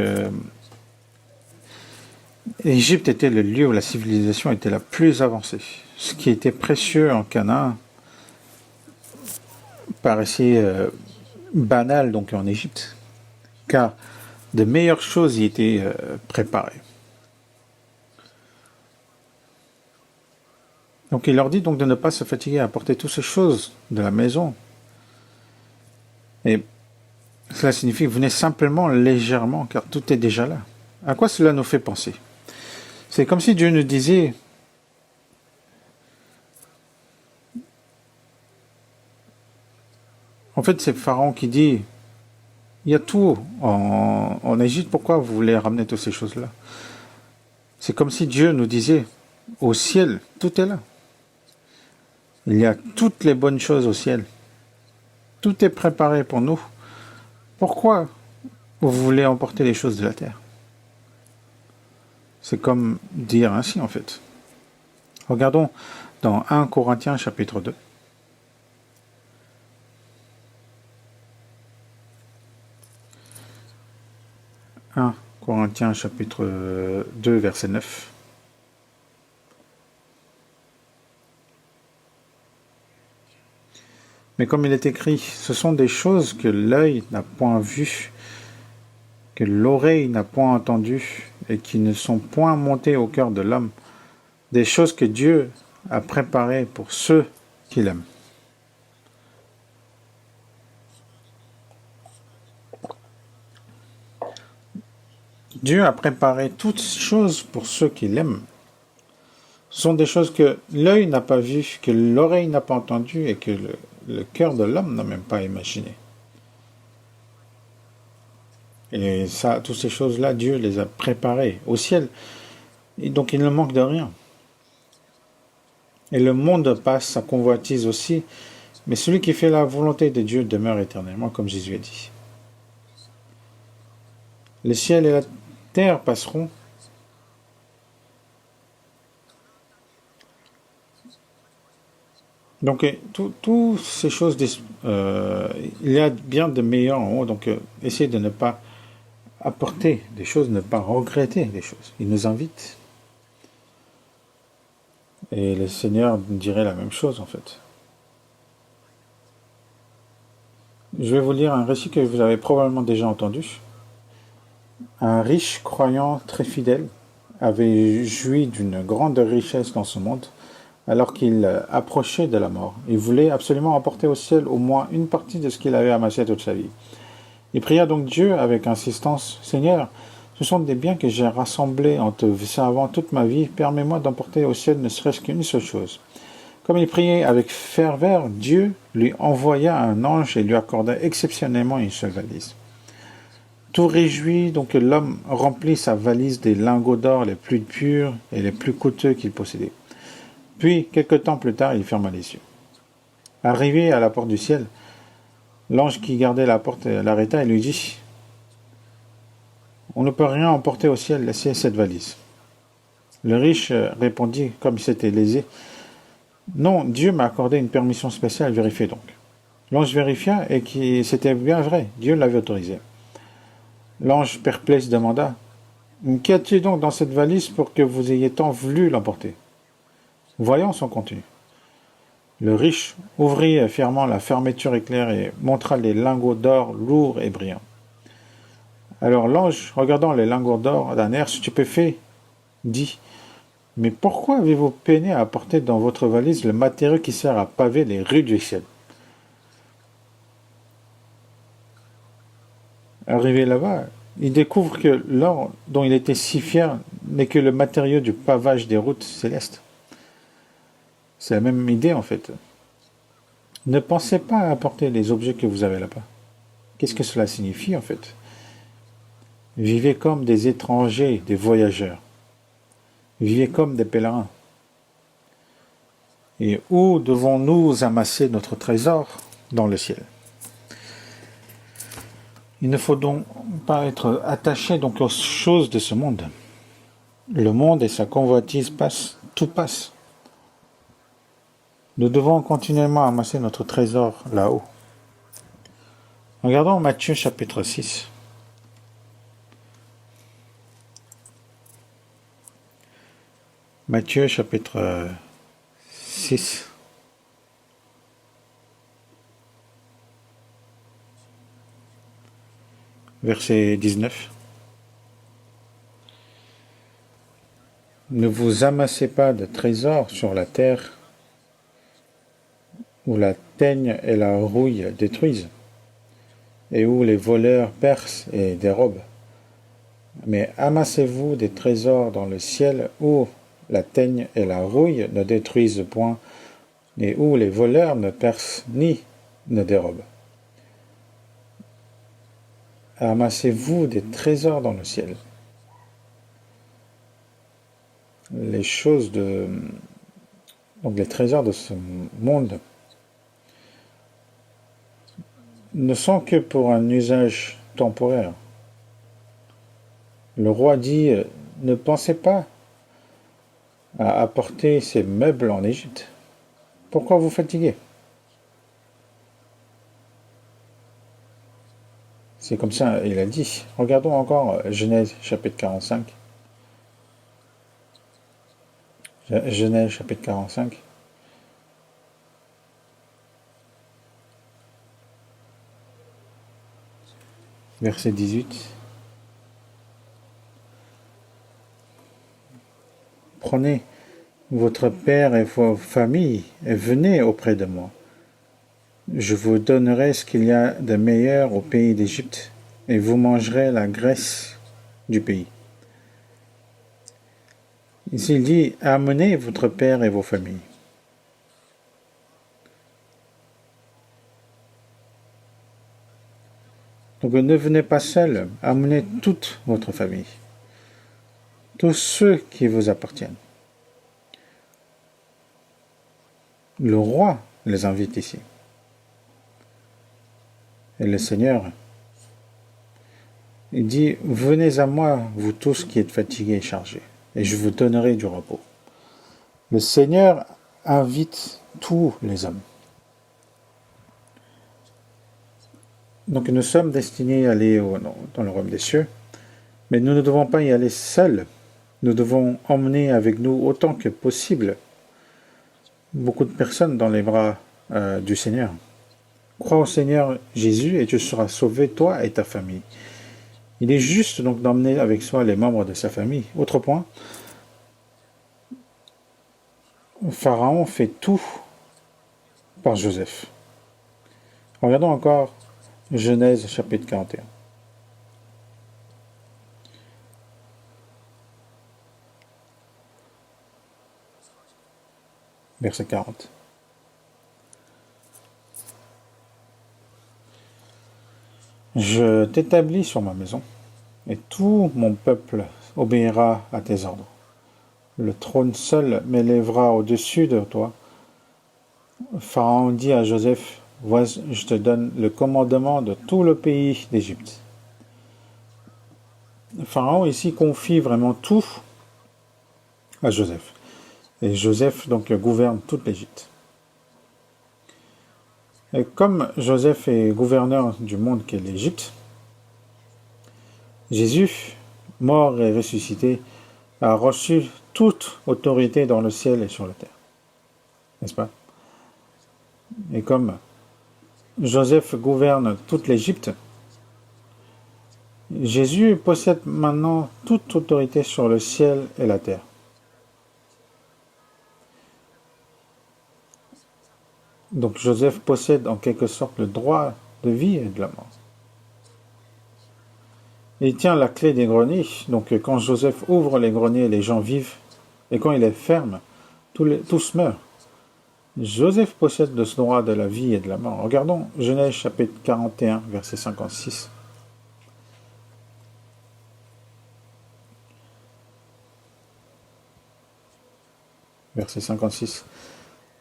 Égypte était le lieu où la civilisation était la plus avancée. Ce qui était précieux en Canaan paraissait banal donc en Égypte, car de meilleures choses y étaient préparées. Donc il leur dit donc de ne pas se fatiguer à apporter toutes ces choses de la maison. Et cela signifie venez simplement légèrement, car tout est déjà là. À quoi cela nous fait penser? C'est comme si Dieu nous disait, en fait c'est Pharaon qui dit, il y a tout en Égypte, pourquoi vous voulez ramener toutes ces choses-là? C'est comme si Dieu nous disait, au ciel, tout est là. Il y a toutes les bonnes choses au ciel. Tout est préparé pour nous. Pourquoi vous voulez emporter les choses de la terre? C'est comme dire ainsi en fait. Regardons dans 1 Corinthiens chapitre 2. 1 Corinthiens chapitre 2 verset 9. Mais comme il est écrit, ce sont des choses que l'œil n'a point vues, que l'oreille n'a point entendues, et qui ne sont point montées au cœur de l'homme, des choses que Dieu a préparées pour ceux qui l'aiment. Dieu a préparé toutes choses pour ceux qui l'aiment. Ce sont des choses que l'œil n'a pas vues, que l'oreille n'a pas entendues, et que le cœur de l'homme n'a même pas imaginé. Et ça, toutes ces choses-là, Dieu les a préparées au ciel. Et donc il ne manque de rien. Et le monde passe, sa convoitise aussi, mais celui qui fait la volonté de Dieu demeure éternellement, comme Jésus a dit. Le ciel et la terre passeront, donc toutes ces choses, il y a bien de meilleurs en haut, donc essayez de ne pas apporter des choses, ne pas regretter des choses. Il nous invite. Et le Seigneur dirait la même chose en fait. Je vais vous lire un récit que vous avez probablement déjà entendu. Un riche croyant très fidèle avait joui d'une grande richesse dans ce monde alors qu'il approchait de la mort. Il voulait absolument emporter au ciel au moins une partie de ce qu'il avait amassé toute sa vie. Il pria donc Dieu avec insistance, « Seigneur, ce sont des biens que j'ai rassemblés en te servant toute ma vie, permets-moi d'emporter au ciel ne serait-ce qu'une seule chose. » Comme il priait avec ferveur, Dieu lui envoya un ange et lui accorda exceptionnellement une seule valise. Tout réjoui, donc l'homme remplit sa valise des lingots d'or les plus purs et les plus coûteux qu'il possédait. Puis, quelque temps plus tard, il ferma les yeux. Arrivé à la porte du ciel, l'ange qui gardait la porte l'arrêta et lui dit « On ne peut rien emporter au ciel, laissez cette valise. » Le riche répondit, comme il s'était lésé, « Non, Dieu m'a accordé une permission spéciale, vérifiez donc. » L'ange vérifia et que c'était bien vrai, Dieu l'avait autorisé. L'ange perplexe demanda « Qu'y a-t-il donc dans cette valise pour que vous ayez tant voulu l'emporter ?» Voyons son contenu. Le riche ouvrit fièrement la fermeture éclair et montra les lingots d'or lourds et brillants. Alors l'ange, regardant les lingots d'or d'un air stupéfait, dit « Mais pourquoi avez-vous peiné à apporter dans votre valise le matériau qui sert à paver les rues du ciel ?» Arrivé là-bas, il découvre que l'or dont il était si fier n'est que le matériau du pavage des routes célestes. C'est la même idée en fait. Ne pensez pas à apporter les objets que vous avez là-bas. Qu'est-ce que cela signifie en fait? Vivez comme des étrangers, des voyageurs. Vivez comme des pèlerins. Et où devons-nous amasser notre trésor? Dans le ciel. Il ne faut donc pas être attaché donc aux choses de ce monde. Le monde et sa convoitise passent, tout passe. Nous devons continuellement amasser notre trésor là-haut. Regardons Matthieu chapitre 6. Matthieu chapitre 6. Verset 19. Ne vous amassez pas de trésors sur la terre où la teigne et la rouille détruisent, et où les voleurs percent et dérobent. Mais amassez-vous des trésors dans le ciel où la teigne et la rouille ne détruisent point, et où les voleurs ne percent ni ne dérobent. Amassez-vous des trésors dans le ciel. Les choses donc les trésors de ce monde ne sont que pour un usage temporaire. Le roi dit, ne pensez pas à apporter ces meubles en Égypte. Pourquoi vous fatiguer? C'est comme ça, il a dit. Regardons encore Genèse chapitre 45. Genèse chapitre 45. Verset 18. Prenez votre père et vos familles et venez auprès de moi. Je vous donnerai ce qu'il y a de meilleur au pays d'Égypte, et vous mangerez la graisse du pays. Ici, il dit, amenez votre père et vos familles. Donc ne venez pas seul, amenez toute votre famille, tous ceux qui vous appartiennent. Le roi les invite ici. Et le Seigneur, il dit, venez à moi, vous tous qui êtes fatigués et chargés, et je vous donnerai du repos. Le Seigneur invite tous les hommes. Donc nous sommes destinés à aller dans le royaume des cieux, mais nous ne devons pas y aller seuls. Nous devons emmener avec nous autant que possible beaucoup de personnes dans les bras du Seigneur. Crois au Seigneur Jésus et tu seras sauvé, toi et ta famille. Il est juste donc d'emmener avec soi les membres de sa famille. Autre point, Pharaon fait tout par Joseph. Regardons encore Genèse chapitre 41. Verset 40. Je t'établis sur ma maison, et tout mon peuple obéira à tes ordres. Le trône seul m'élèvera au-dessus de toi. Pharaon dit à Joseph, voici, je te donne le commandement de tout le pays d'Égypte. Pharaon ici confie vraiment tout à Joseph. Et Joseph donc gouverne toute l'Égypte. Et comme Joseph est gouverneur du monde qu'est l'Égypte, Jésus, mort et ressuscité, a reçu toute autorité dans le ciel et sur la terre. N'est-ce pas? Et comme Joseph gouverne toute l'Égypte, Jésus possède maintenant toute autorité sur le ciel et la terre. Donc Joseph possède en quelque sorte le droit de vie et de la mort. Il tient la clé des greniers, donc quand Joseph ouvre les greniers, les gens vivent, et quand il les ferme, tous meurent. Joseph possède ce droit de la vie et de la mort. Regardons Genèse chapitre 41, verset 56. Verset 56.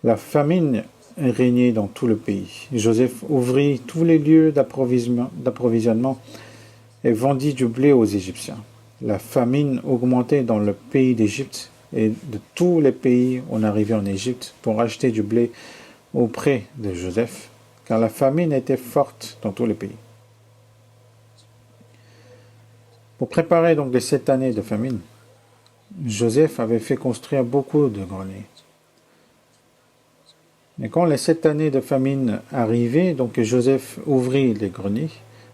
La famine régnait dans tout le pays. Joseph ouvrit tous les lieux d'approvisionnement et vendit du blé aux Égyptiens. La famine augmentait dans le pays d'Égypte et de tous les pays on arrivait en Égypte pour acheter du blé auprès de Joseph, car la famine était forte dans tous les pays. Pour préparer donc les 7 années de famine, Joseph avait fait construire beaucoup de greniers. Mais quand les 7 années de famine arrivaient, donc Joseph ouvrit les greniers,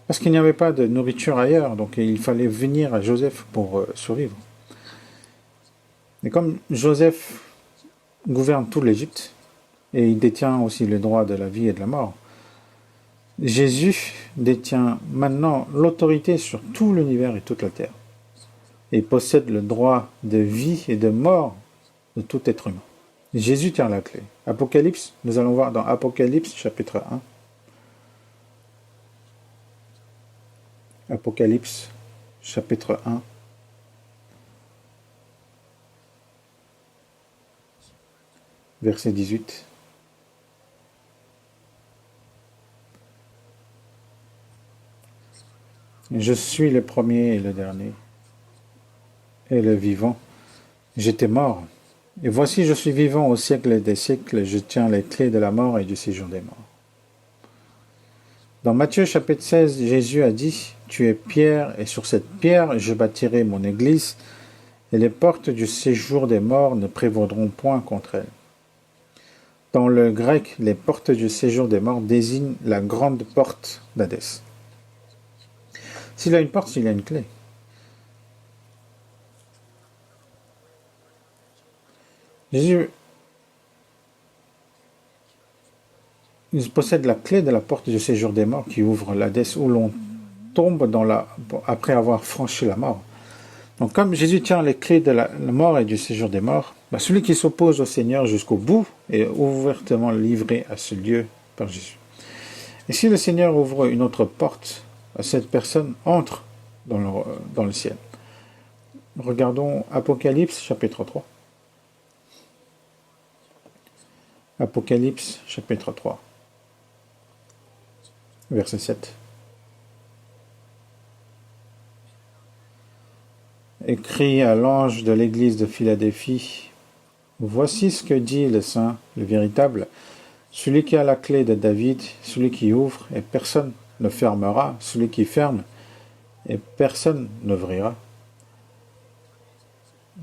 parce qu'il n'y avait pas de nourriture ailleurs, donc il fallait venir à Joseph pour survivre. Et comme Joseph gouverne toute l'Égypte, et il détient aussi le droit de la vie et de la mort, Jésus détient maintenant l'autorité sur tout l'univers et toute la terre. Et il possède le droit de vie et de mort de tout être humain. Jésus tient la clé. Apocalypse, nous allons voir dans Apocalypse chapitre 1. Apocalypse chapitre 1. Verset 18. Je suis le premier et le dernier, et le vivant. J'étais mort, et voici je suis vivant au siècle des siècles, je tiens les clés de la mort et du séjour des morts. Dans Matthieu chapitre 16, Jésus a dit, tu es pierre, et sur cette pierre je bâtirai mon église, et les portes du séjour des morts ne prévaudront point contre elle. Dans le grec, les portes du séjour des morts désignent la grande porte d'Hadès. S'il a une porte, s'il a une clé. Jésus, il possède la clé de la porte du séjour des morts qui ouvre l'Hadès où l'on tombe après avoir franchi la mort. Donc comme Jésus tient les clés de la mort et du séjour des morts, celui qui s'oppose au Seigneur jusqu'au bout est ouvertement livré à ce lieu par Jésus. Et si le Seigneur ouvre une autre porte, cette personne entre dans le ciel. Regardons Apocalypse chapitre 3. Apocalypse chapitre 3, verset 7. Écrit à l'ange de l'église de Philadelphie, voici ce que dit le Saint, le véritable, celui qui a la clé de David, celui qui ouvre et personne ne fermera, celui qui ferme et personne n'ouvrira.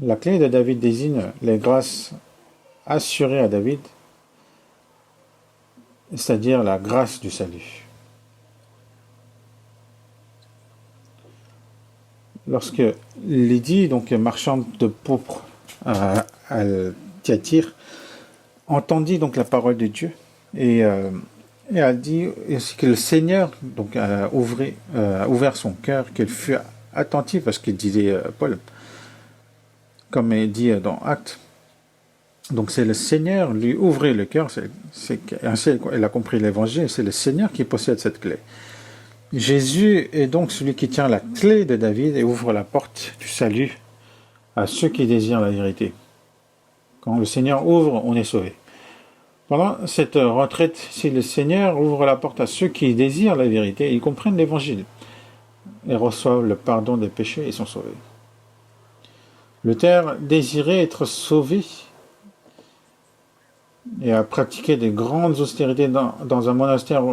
La clé de David désigne les grâces assurées à David, c'est-à-dire la grâce du salut. Lorsque Lydie, donc marchande de pourpre à Thyatire, entendit donc la parole de Dieu et a dit que le Seigneur donc a ouvert son cœur, qu'elle fut attentive à ce qu'il disait Paul, comme il dit dans Actes. Donc c'est le Seigneur lui ouvrait le cœur, ainsi elle a compris l'évangile, c'est le Seigneur qui possède cette clé. Jésus est donc celui qui tient la clé de David et ouvre la porte du salut à ceux qui désirent la vérité. Quand le Seigneur ouvre, on est sauvé. Pendant cette retraite, si le Seigneur ouvre la porte à ceux qui désirent la vérité, ils comprennent l'évangile et reçoivent le pardon des péchés et sont sauvés. Luther désirait être sauvé et a pratiqué des grandes austérités dans un monastère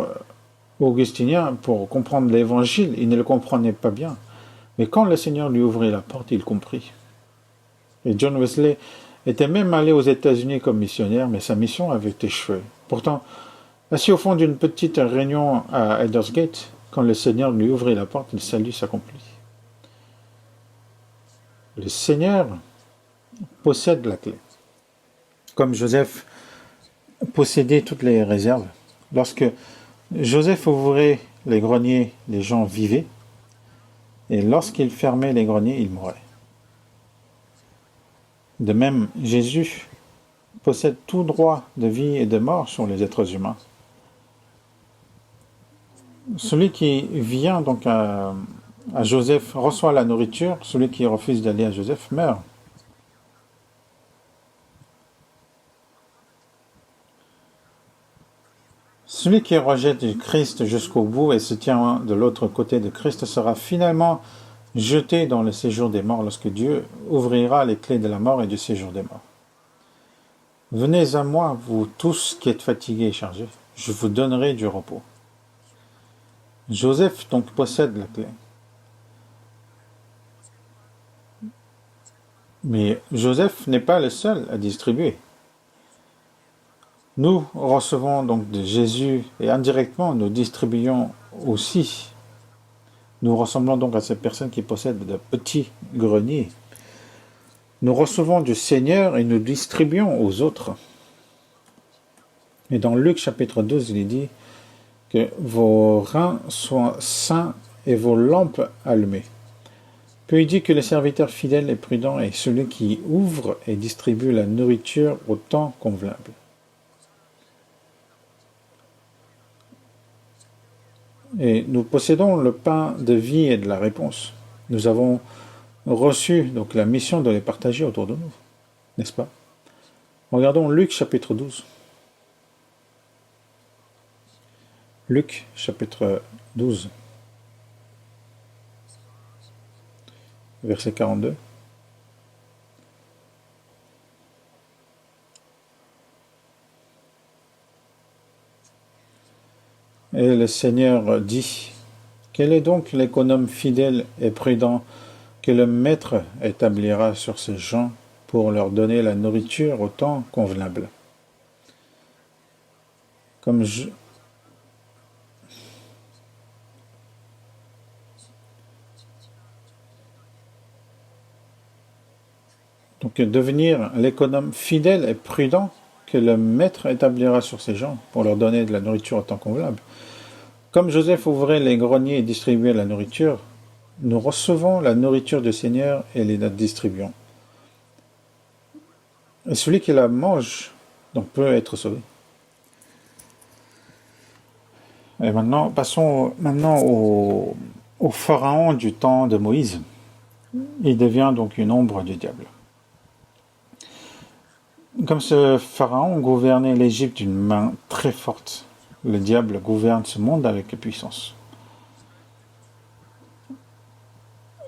augustinien pour comprendre l'évangile. Il ne le comprenait pas bien. Mais quand le Seigneur lui ouvrit la porte, il comprit. Et John Wesley était même allé aux États-Unis comme missionnaire, mais sa mission avait échoué. Pourtant, assis au fond d'une petite réunion à Aldersgate, quand le Seigneur lui ouvrit la porte, le salut s'accomplit. Le Seigneur possède la clé. Comme Joseph possédait toutes les réserves, lorsque Joseph ouvrait les greniers, les gens vivaient, et lorsqu'il fermait les greniers, ils mouraient. De même, Jésus possède tout droit de vie et de mort sur les êtres humains. Celui qui vient donc à Joseph reçoit la nourriture, celui qui refuse d'aller à Joseph meurt. Celui qui rejette le Christ jusqu'au bout et se tient de l'autre côté de Christ sera finalement jeté dans le séjour des morts lorsque Dieu ouvrira les clés de la mort et du séjour des morts. Venez à moi, vous tous qui êtes fatigués et chargés, je vous donnerai du repos. Joseph donc possède la clé. Mais Joseph n'est pas le seul à distribuer. Nous recevons donc de Jésus et indirectement nous distribuons aussi. Nous ressemblons donc à ces personnes qui possèdent de petits greniers. Nous recevons du Seigneur et nous distribuons aux autres. Et dans Luc chapitre 12, il est dit que vos reins soient sains et vos lampes allumées. Puis il dit que le serviteur fidèle et prudent est celui qui ouvre et distribue la nourriture au temps convenable. Et nous possédons le pain de vie et de la réponse. Nous avons reçu donc la mission de les partager autour de nous, n'est-ce pas? Regardons Luc chapitre 12. Luc chapitre 12, verset 42. Et le Seigneur dit, quel est donc l'économe fidèle et prudent que le maître établira sur ces gens pour leur donner la nourriture au temps convenable? Donc devenir l'économe fidèle et prudent que le maître établira sur ces gens pour leur donner de la nourriture au temps convenable. Comme Joseph ouvrait les greniers et distribuait la nourriture, nous recevons la nourriture du Seigneur et la distribuons. Et celui qui la mange donc peut être sauvé. Et maintenant, passons au pharaon du temps de Moïse. Il devient donc une ombre du diable. Comme ce pharaon gouvernait l'Égypte d'une main très forte, le diable gouverne ce monde avec puissance.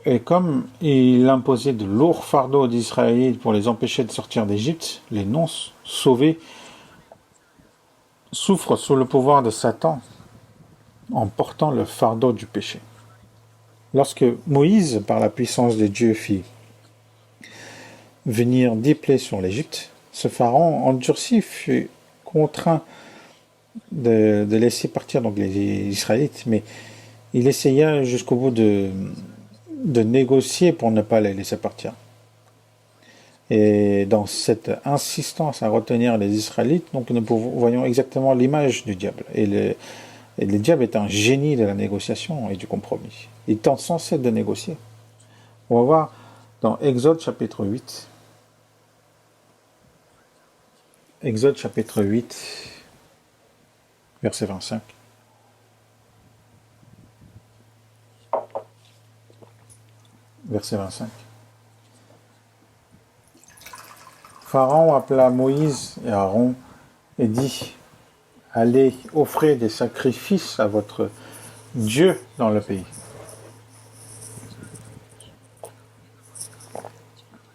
Et comme il imposait de lourds fardeaux aux Israélites pour les empêcher de sortir d'Égypte, les non-sauvés souffrent sous le pouvoir de Satan en portant le fardeau du péché. Lorsque Moïse, par la puissance de Dieu, fit venir 10 plaies sur l'Égypte, ce pharaon endurci fut contraint de laisser partir donc les Israélites, mais il essaya jusqu'au bout de négocier pour ne pas les laisser partir. Et dans cette insistance à retenir les Israélites, donc nous voyons exactement l'image du diable. Et le diable est un génie de la négociation et du compromis. Il tente sans cesse de négocier. On va voir dans Exode chapitre 8. Exode chapitre 8, verset 25. Verset 25. Pharaon appela Moïse et Aaron et dit: allez offrir des sacrifices à votre Dieu dans le pays.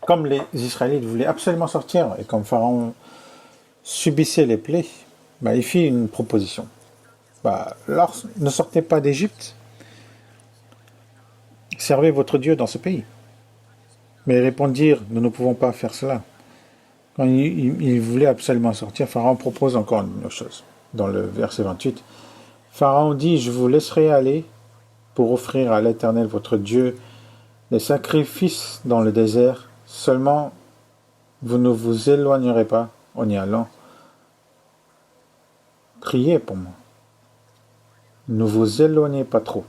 Comme les Israélites voulaient absolument sortir et comme Pharaon subissait les plaies, il fit une proposition. Ne sortez pas d'Égypte, servez votre Dieu dans ce pays. Mais ils répondirent: nous ne pouvons pas faire cela. Quand il voulait absolument sortir, Pharaon propose encore une chose. Dans le verset 28, Pharaon dit: je vous laisserai aller pour offrir à l'Éternel votre Dieu des sacrifices dans le désert, seulement vous ne vous éloignerez pas en y allant. Priez pour moi. Ne vous éloignez pas trop.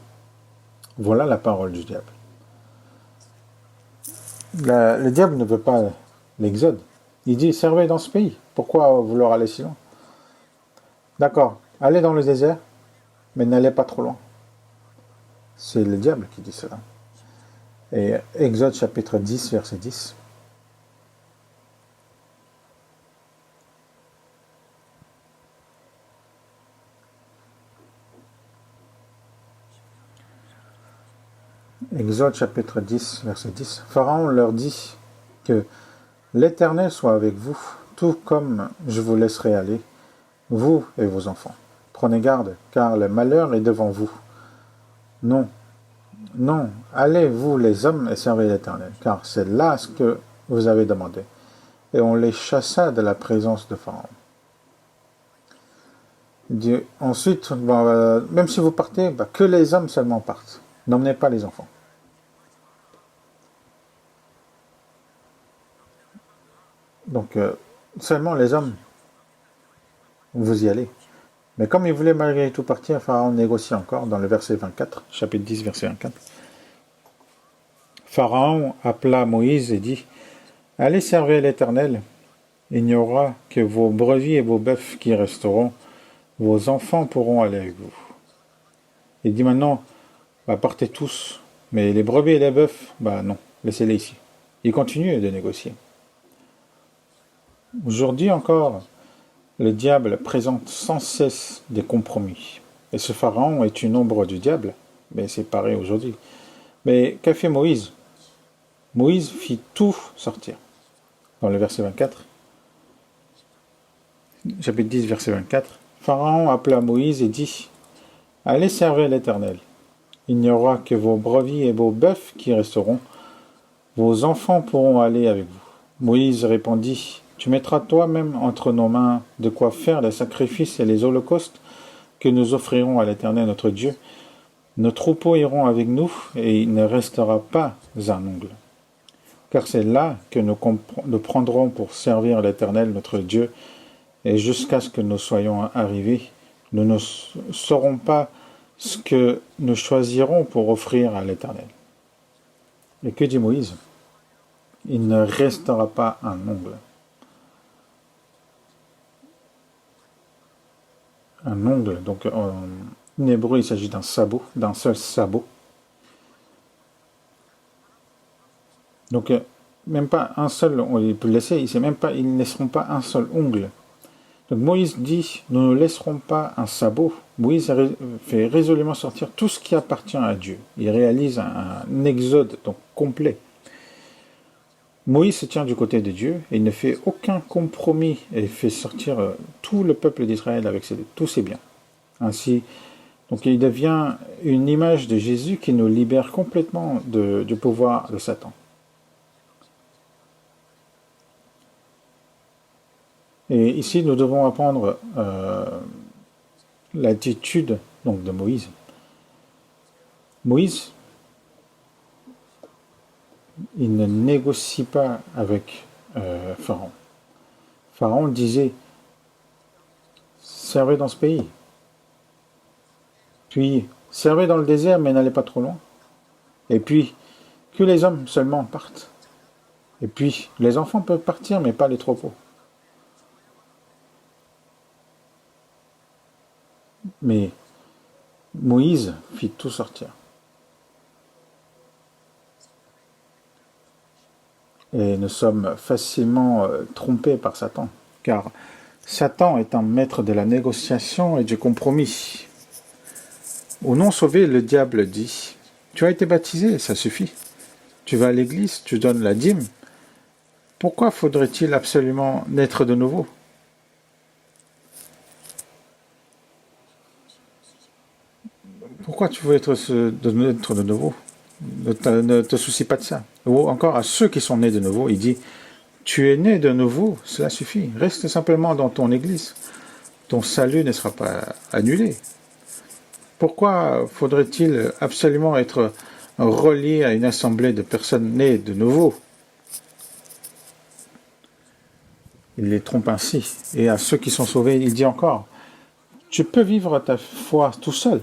Voilà la parole du diable. Le diable ne veut pas l'exode. Il dit: servez dans ce pays. Pourquoi vouloir aller si loin? D'accord, allez dans le désert, mais n'allez pas trop loin. C'est le diable qui dit cela. Et Exode chapitre 10, verset 10. Exode chapitre 10, verset 10. Pharaon leur dit que l'Éternel soit avec vous, tout comme je vous laisserai aller, vous et vos enfants. Prenez garde, car le malheur est devant vous. Non, non, allez, vous les hommes, et servez l'Éternel, car c'est là ce que vous avez demandé. Et on les chassa de la présence de Pharaon. Ensuite, même si vous partez, que les hommes seulement partent. N'emmenez pas les enfants. Donc, seulement les hommes, vous y allez. Mais comme il voulait malgré tout partir, Pharaon négocie encore dans le verset 24, chapitre 10, verset 24. Pharaon appela Moïse et dit: allez servir l'Éternel, il n'y aura que vos brebis et vos bœufs qui resteront, vos enfants pourront aller avec vous. Il dit maintenant: partez tous, mais les brebis et les bœufs, non, laissez-les ici. Il continue de négocier. Aujourd'hui encore, le diable présente sans cesse des compromis. Et ce pharaon est une ombre du diable, mais c'est pareil aujourd'hui. Mais qu'a fait Moïse? Moïse fit tout sortir. Dans le verset 24, chapitre 10, verset 24, Pharaon appela Moïse et dit: allez servir l'Éternel. Il n'y aura que vos brebis et vos bœufs qui resteront. Vos enfants pourront aller avec vous. Moïse répondit: tu mettras toi-même entre nos mains de quoi faire les sacrifices et les holocaustes que nous offrirons à l'Éternel notre Dieu. Nos troupeaux iront avec nous et il ne restera pas un ongle. Car c'est là que nous prendrons pour servir l'Éternel notre Dieu, et jusqu'à ce que nous soyons arrivés, nous ne saurons pas ce que nous choisirons pour offrir à l'Éternel. Et que dit Moïse? Il ne restera pas un ongle. Un ongle, donc en hébreu il s'agit d'un sabot, d'un seul sabot. Donc même pas un seul, on peut le laisser, ils ne laisseront pas un seul ongle. Donc Moïse dit, nous ne laisserons pas un sabot. Moïse fait résolument sortir tout ce qui appartient à Dieu. Il réalise un exode donc complet. Moïse se tient du côté de Dieu et il ne fait aucun compromis et fait sortir tout le peuple d'Israël avec tous ses biens. Ainsi, donc il devient une image de Jésus qui nous libère complètement du pouvoir de Satan. Et ici, nous devons apprendre l'attitude donc de Moïse. Moïse, il ne négocie pas avec Pharaon. Pharaon disait, servez dans ce pays. Puis, servez dans le désert, mais n'allez pas trop loin. Et puis, que les hommes seulement partent. Et puis, les enfants peuvent partir, mais pas les troupeaux. Mais Moïse fit tout sortir. Et nous sommes facilement trompés par Satan, car Satan est un maître de la négociation et du compromis. Au non-sauvé, le diable dit, tu as été baptisé, ça suffit. Tu vas à l'église, tu donnes la dîme. Pourquoi faudrait-il absolument naître de nouveau ? Pourquoi tu veux être de nouveau ? Ne te soucie pas de ça. Ou encore à ceux qui sont nés de nouveau, il dit, tu es né de nouveau, cela suffit. Reste simplement dans ton église. Ton salut ne sera pas annulé. Pourquoi faudrait-il absolument être relié à une assemblée de personnes nées de nouveau ? Il les trompe ainsi. Et à ceux qui sont sauvés, il dit encore, tu peux vivre ta foi tout seul.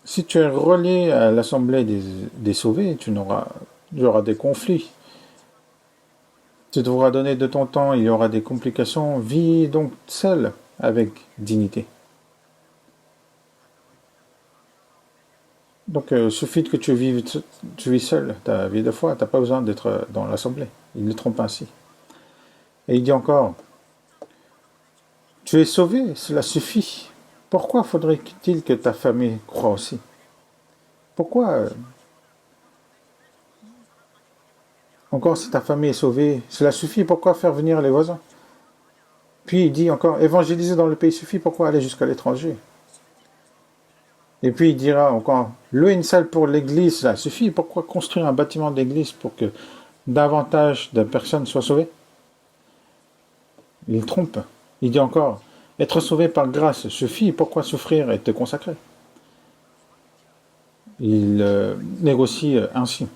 Si tu es relié à l'assemblée des sauvés, il y aura des conflits. Tu devras donner de ton temps, il y aura des complications. Vis donc seul avec dignité. Donc, il suffit que tu vis seul ta vie de foi. Tu n'as pas besoin d'être dans l'assemblée. Il le trompe ainsi. Et il dit encore, tu es sauvé, cela suffit. Pourquoi faudrait-il que ta famille croie aussi ? Pourquoi encore si ta famille est sauvée, cela suffit, pourquoi faire venir les voisins ? Puis il dit encore, évangéliser dans le pays suffit, pourquoi aller jusqu'à l'étranger ? Et puis il dira encore, louer une salle pour l'église, cela suffit, pourquoi construire un bâtiment d'église pour que davantage de personnes soient sauvées ? Il trompe. Il dit encore, être sauvé par grâce suffit, pourquoi souffrir et te consacrer ? Il négocie ainsi.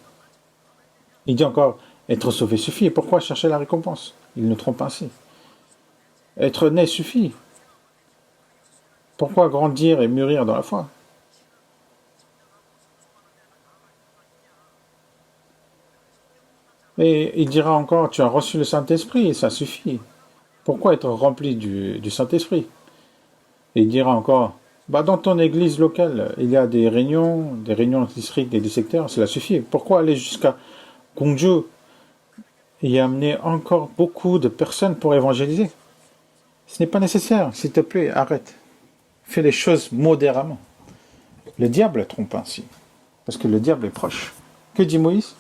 Il dit encore, être sauvé suffit, pourquoi chercher la récompense ? Il nous trompe ainsi. Être né suffit. Pourquoi grandir et mûrir dans la foi ? Et il dira encore, tu as reçu le Saint-Esprit, et ça suffit. Pourquoi être rempli du Saint-Esprit ? Et il dira encore, dans ton église locale, il y a des réunions districts et des secteurs, cela suffit. Pourquoi aller jusqu'à Gongju et amener encore beaucoup de personnes pour évangéliser ? Ce n'est pas nécessaire, s'il te plaît, arrête. Fais les choses modérément. Le diable trompe ainsi, parce que le diable est proche. Que dit Moïse ?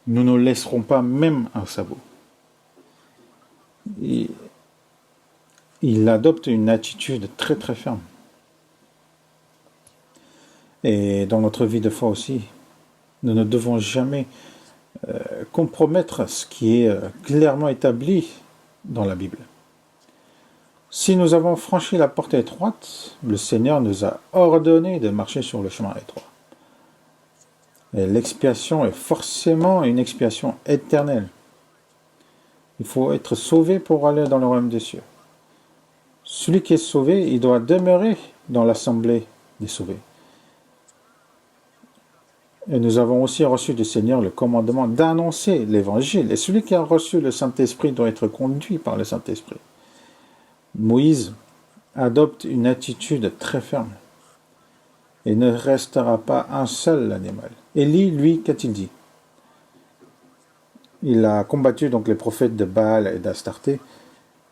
Nous ne laisserons pas même un sabot. Et il adopte une attitude très très ferme. Et dans notre vie de foi aussi, nous ne devons jamais compromettre ce qui est clairement établi dans la Bible. Si nous avons franchi la porte étroite, le Seigneur nous a ordonné de marcher sur le chemin étroit. Et l'expiation est forcément une expiation éternelle. Il faut être sauvé pour aller dans le royaume des cieux. Celui qui est sauvé, il doit demeurer dans l'assemblée des sauvés. Et nous avons aussi reçu du Seigneur le commandement d'annoncer l'évangile. Et celui qui a reçu le Saint-Esprit doit être conduit par le Saint-Esprit. Moïse adopte une attitude très ferme. et ne restera pas un seul animal. Élie, lui, qu'a-t-il dit? Il a combattu donc les prophètes de Baal et d'Astarté.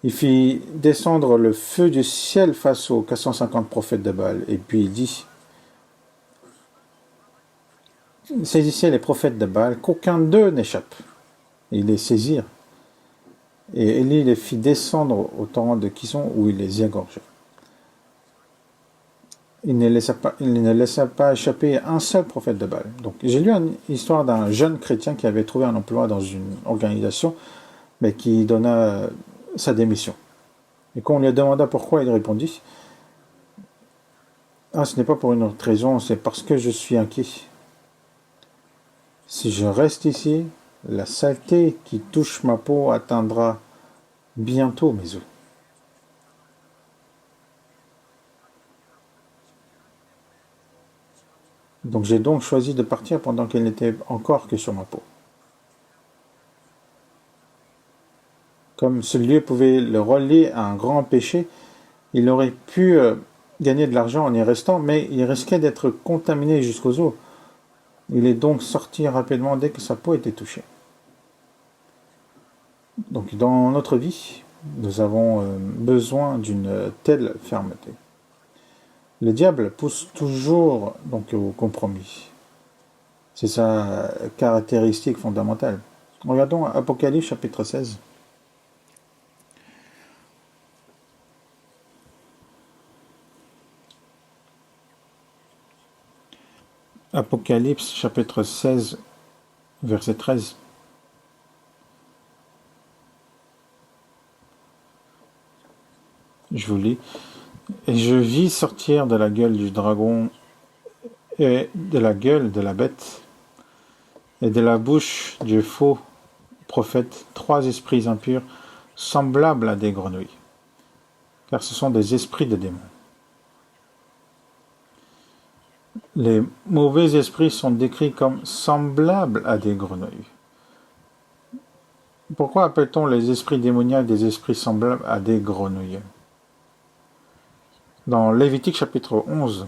Il fit descendre le feu du ciel face aux 450 prophètes de Baal. Et puis il dit, saisissez les prophètes de Baal, qu'aucun d'eux n'échappe. Ils les saisirent. Et Élie les fit descendre au torrent de Kison où il les égorgea. Il ne laissa pas échapper un seul prophète de Baal. Donc, j'ai lu une histoire d'un jeune chrétien qui avait trouvé un emploi dans une organisation, mais qui donna sa démission. Et quand on lui demanda pourquoi, il répondit, « Ah, ce n'est pas pour une autre raison, c'est parce que je suis inquiet. Si je reste ici, la saleté qui touche ma peau atteindra bientôt mes os. » Donc j'ai donc choisi de partir pendant qu'elle n'était encore que sur ma peau. Comme ce lieu pouvait le relier à un grand péché, il aurait pu gagner de l'argent en y restant, mais il risquait d'être contaminé jusqu'aux os. Il est donc sorti rapidement dès que sa peau était touchée. Donc dans notre vie, nous avons besoin d'une telle fermeté. Le diable pousse toujours donc au compromis. C'est sa caractéristique fondamentale. Regardons Apocalypse chapitre 16. Apocalypse chapitre 16, verset 13. Je vous lis. Et je vis sortir de la gueule du dragon et de la gueule de la bête et de la bouche du faux prophète 3 esprits impurs semblables à des grenouilles, car ce sont des esprits de démons. Les mauvais esprits sont décrits comme semblables à des grenouilles. Pourquoi appelle-t-on les esprits démoniaques des esprits semblables à des grenouilles? Dans Lévitique chapitre 11,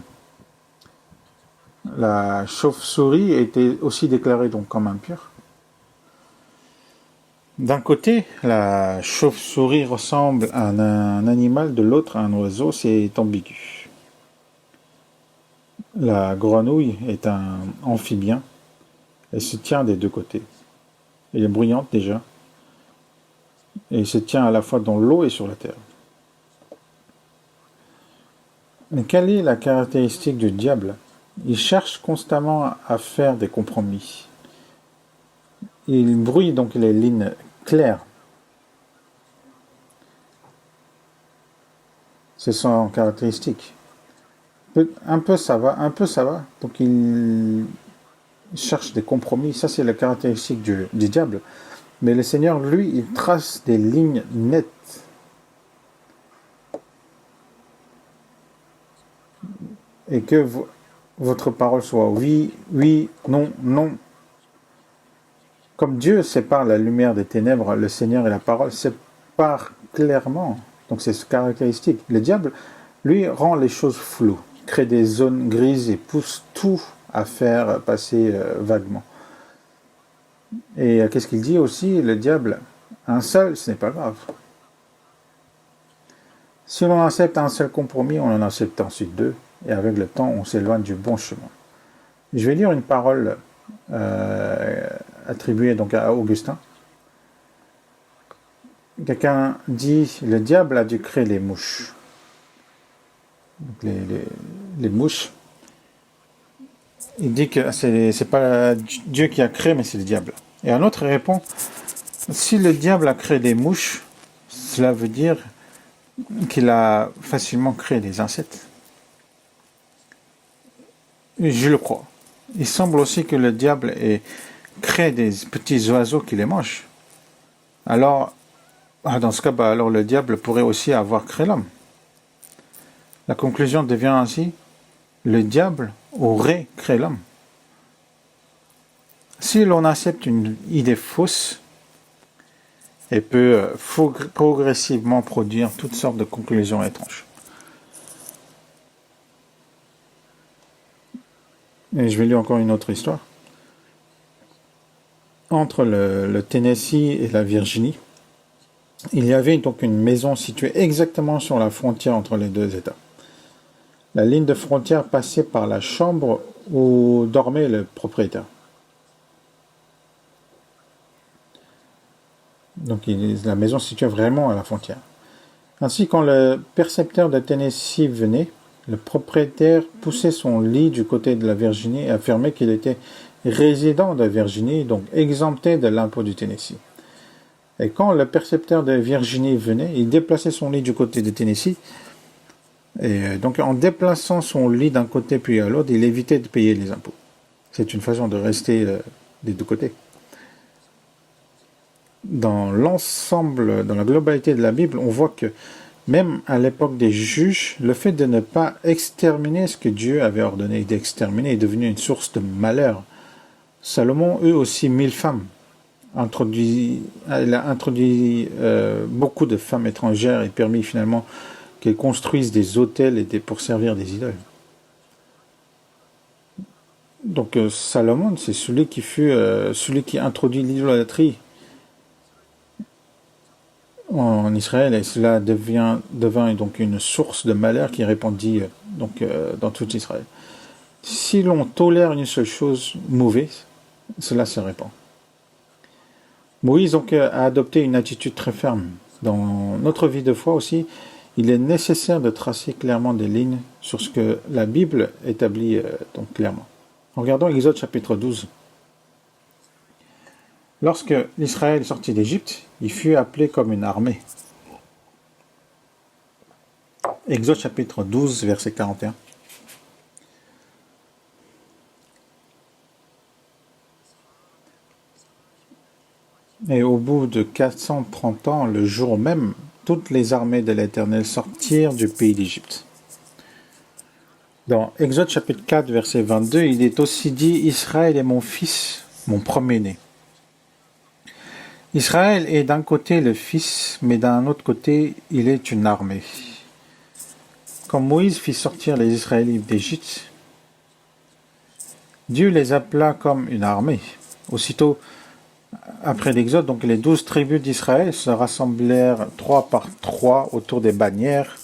la chauve-souris était aussi déclarée donc comme impure. D'un côté, la chauve-souris ressemble à un animal, de l'autre à un oiseau, c'est ambigu. La grenouille est un amphibien, elle se tient des deux côtés. Elle est bruyante déjà, et elle se tient à la fois dans l'eau et sur la terre. Mais quelle est la caractéristique du diable? Il cherche constamment à faire des compromis. Il brouille donc les lignes claires. C'est son caractéristique. Un peu ça va, un peu ça va. Donc il cherche des compromis. Ça c'est la caractéristique du diable. Mais le Seigneur, lui, il trace des lignes nettes. Et que votre parole soit oui, oui, non, non. Comme Dieu sépare la lumière des ténèbres, le Seigneur et la parole séparent clairement. Donc c'est ce caractéristique. Le diable, lui, rend les choses floues, crée des zones grises et pousse tout à faire passer vaguement. Et qu'est-ce qu'il dit aussi, le diable? Un seul, ce n'est pas grave. Si l'on accepte un seul compromis, on en accepte ensuite 2. Et avec le temps, on s'éloigne du bon chemin. Je vais lire une parole attribuée donc à Augustin. Quelqu'un dit, le diable a dû créer les mouches. Donc les mouches. Il dit que c'est pas Dieu qui a créé, mais c'est le diable. Et un autre répond, si le diable a créé des mouches, cela veut dire qu'il a facilement créé des insectes. Je le crois. Il semble aussi que le diable crée des petits oiseaux qui les mangent. Alors, dans ce cas, alors le diable pourrait aussi avoir créé l'homme. La conclusion devient ainsi, le diable aurait créé l'homme. Si l'on accepte une idée fausse, elle peut progressivement produire toutes sortes de conclusions étranges. Et je vais lire encore une autre histoire. Entre le Tennessee et la Virginie, il y avait donc une maison située exactement sur la frontière entre les deux États. La ligne de frontière passait par la chambre où dormait le propriétaire. Donc la maison se situait vraiment à la frontière. Ainsi, quand le percepteur de Tennessee venait, le propriétaire poussait son lit du côté de la Virginie et affirmait qu'il était résident de Virginie, donc exempté de l'impôt du Tennessee. Et quand le percepteur de Virginie venait, il déplaçait son lit du côté de Tennessee. Et donc en déplaçant son lit d'un côté puis à l'autre, il évitait de payer les impôts. C'est une façon de rester des deux côtés. Dans l'ensemble, dans la globalité de la Bible, on voit que même à l'époque des juges, le fait de ne pas exterminer ce que Dieu avait ordonné d'exterminer est devenu une source de malheur. Salomon eut aussi 1000 femmes. Il a introduit beaucoup de femmes étrangères et permis finalement qu'elles construisent des autels pour servir des idoles. Donc Salomon, c'est celui qui introduit l'idolâtrie en Israël, et cela devint donc une source de malheur qui répandit dans tout Israël. Si l'on tolère une seule chose mauvaise, cela se répand. Moïse donc a adopté une attitude très ferme. Dans notre vie de foi aussi, il est nécessaire de tracer clairement des lignes sur ce que la Bible établit donc clairement. Regardons Exode chapitre 12. Lorsque l'Israël sortit d'Égypte, il fut appelé comme une armée. Exode chapitre 12, verset 41. Et au bout de 430 ans, le jour même, toutes les armées de l'Éternel sortirent du pays d'Égypte. Dans Exode chapitre 4, verset 22, il est aussi dit « Israël est mon fils, mon premier-né ». Israël est d'un côté le fils, mais d'un autre côté, il est une armée. Quand Moïse fit sortir les Israélites d'Égypte, Dieu les appela comme une armée. Aussitôt, après l'Exode, donc les 12 tribus d'Israël se rassemblèrent 3 par 3 autour des bannières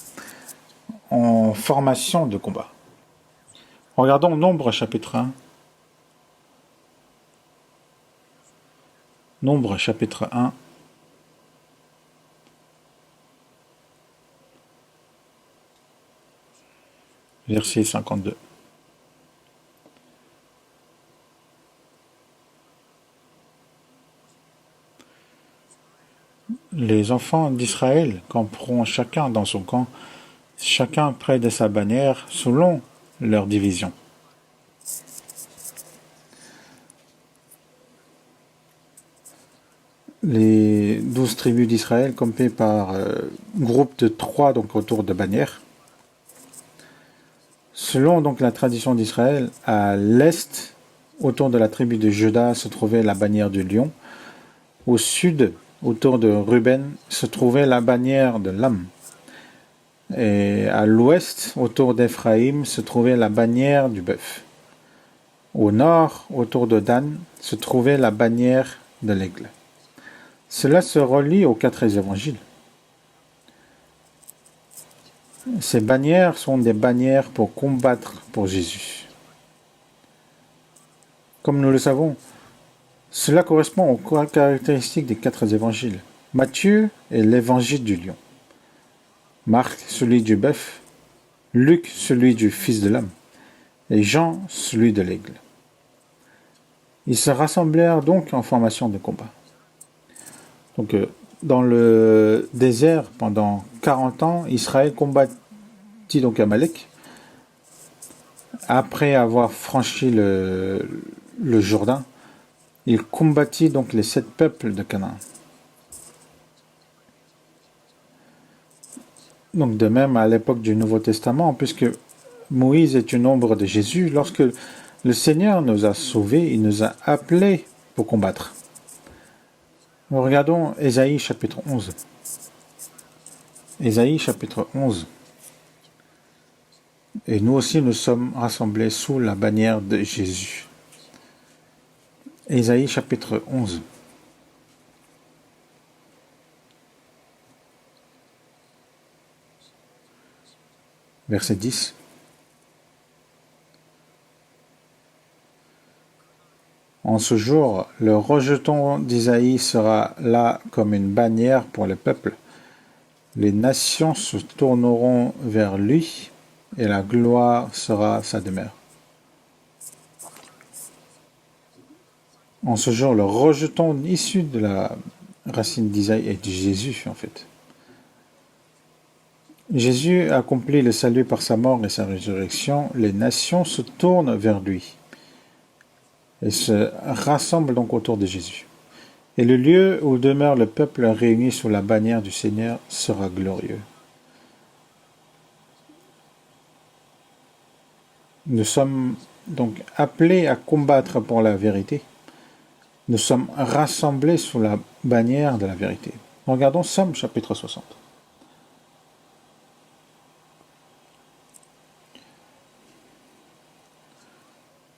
en formation de combat. Regardons Nombre chapitre 1. Nombre chapitre 1. Verset 52. Les enfants d'Israël camperont chacun dans son camp, chacun près de sa bannière, selon leur division. Les 12 tribus d'Israël campaient par groupe de 3 donc autour de bannières. Selon donc la tradition d'Israël, à l'est, autour de la tribu de Juda, se trouvait la bannière du lion. Au sud, autour de Ruben, se trouvait la bannière de l'âme. Et à l'ouest, autour d'Éphraïm, se trouvait la bannière du bœuf. Au nord, autour de Dan, se trouvait la bannière de l'aigle. Cela se relie aux 4 évangiles. Ces bannières sont des bannières pour combattre pour Jésus. Comme nous le savons, cela correspond aux caractéristiques des 4 évangiles. Matthieu est l'évangile du lion. Marc, celui du bœuf. Luc, celui du fils de l'homme. Et Jean, celui de l'aigle. Ils se rassemblèrent donc en formation de combat. Donc, dans le désert, pendant 40 ans, Israël combattit donc Amalek. Après avoir franchi le Jourdain, il combattit donc les 7 peuples de Canaan. Donc de même à l'époque du Nouveau Testament, puisque Moïse est une ombre de Jésus, lorsque le Seigneur nous a sauvés, il nous a appelés pour combattre. Nous regardons Ésaïe chapitre 11. Ésaïe chapitre 11. Et nous aussi, nous sommes rassemblés sous la bannière de Jésus. Ésaïe chapitre 11. Verset 10. En ce jour, le rejeton d'Isaïe sera là comme une bannière pour les peuples. Les nations se tourneront vers lui et la gloire sera sa demeure. En ce jour, le rejeton issu de la racine d'Isaïe est de Jésus, en fait. Jésus accomplit le salut par sa mort et sa résurrection. Les nations se tournent vers lui et se rassemblent donc autour de Jésus. Et le lieu où demeure le peuple réuni sous la bannière du Seigneur sera glorieux. Nous sommes donc appelés à combattre pour la vérité. Nous sommes rassemblés sous la bannière de la vérité. Regardons Somme chapitre 60.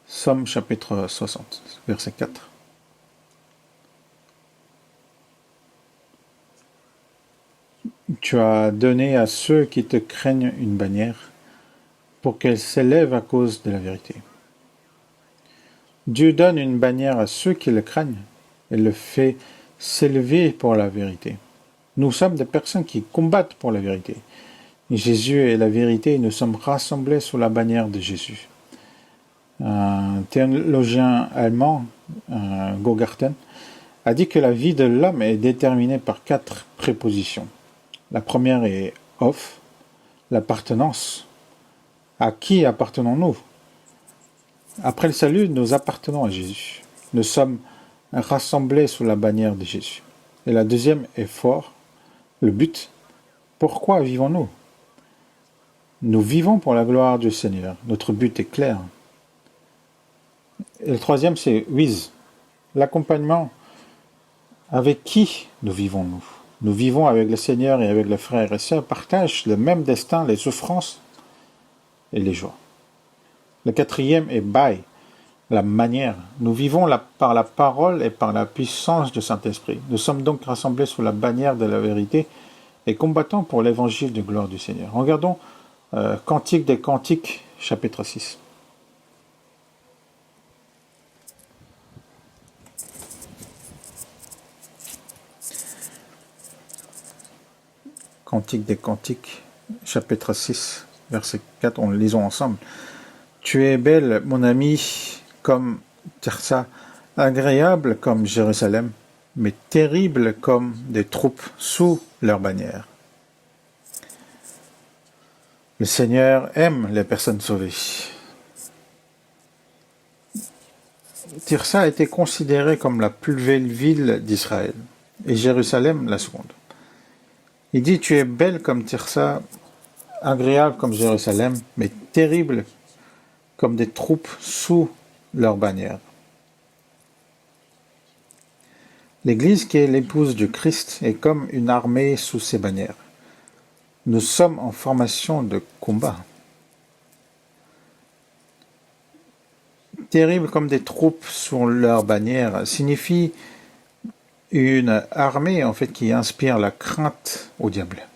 Somme chapitre 60, verset 4. Tu as donné à ceux qui te craignent une bannière pour qu'elle s'élève à cause de la vérité. Dieu donne une bannière à ceux qui le craignent et le fait s'élever pour la vérité. Nous sommes des personnes qui combattent pour la vérité. Jésus est la vérité et nous sommes rassemblés sous la bannière de Jésus. Un théologien allemand, Gogarten, a dit que la vie de l'homme est déterminée par 4 prépositions. La première est « off », l'appartenance. À qui appartenons-nous? Après le salut, nous appartenons à Jésus. Nous sommes rassemblés sous la bannière de Jésus. Et la deuxième est « fort », le but. Pourquoi vivons-nous? Nous vivons pour la gloire du Seigneur. Notre but est clair. Et le troisième, c'est with, l'accompagnement. Avec qui nous vivons-nous? Nous vivons avec le Seigneur et avec les frères et sœurs, partagent le même destin, les souffrances et les joies. Le quatrième est by, la manière. Nous vivons par la parole et par la puissance du Saint-Esprit. Nous sommes donc rassemblés sous la bannière de la vérité et combattons pour l'évangile de gloire du Seigneur. Regardons Cantique des Cantiques, chapitre 6. Cantique des Cantiques, chapitre 6, verset 4, on le lisons ensemble. Tu es belle, mon ami, comme Tirsa, agréable comme Jérusalem, mais terrible comme des troupes sous leur bannière. Le Seigneur aime les personnes sauvées. Tirsa a été considérée comme la plus belle ville d'Israël, et Jérusalem la seconde. Il dit, tu es belle comme Tirsa, agréable comme Jérusalem, mais terrible comme des troupes sous leur bannière. L'Église, qui est l'épouse du Christ, est comme une armée sous ses bannières. Nous sommes en formation de combat. Terrible comme des troupes sous leur bannière signifie une armée en fait qui inspire la crainte au diable.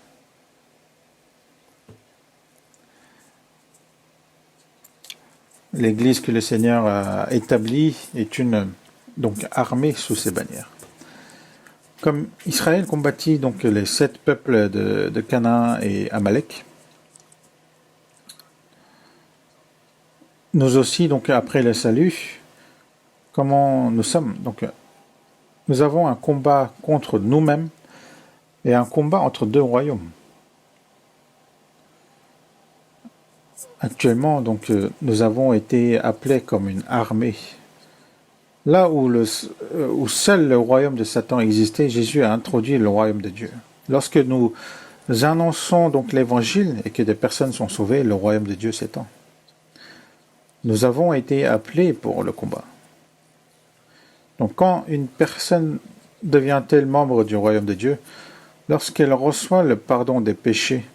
L'Église que le Seigneur a établie est une donc armée sous ses bannières. Comme Israël combattit donc les 7 peuples de Canaan et Amalek, nous aussi donc après le salut, comment nous sommes donc nous avons un combat contre nous-mêmes et un combat entre 2 royaumes. Actuellement, donc, nous avons été appelés comme une armée. Là où seul le royaume de Satan existait, Jésus a introduit le royaume de Dieu. Lorsque nous annonçons donc l'évangile et que des personnes sont sauvées, le royaume de Dieu s'étend. Nous avons été appelés pour le combat. Donc quand une personne devient-elle membre du royaume de Dieu? Lorsqu'elle reçoit le pardon des péchés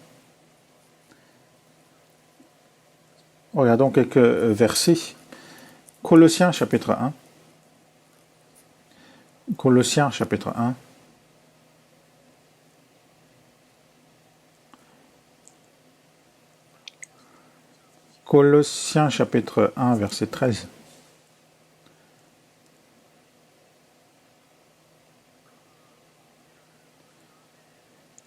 Regardons quelques versets. Colossiens chapitre 1. Colossiens chapitre 1. Colossiens chapitre 1, verset 13.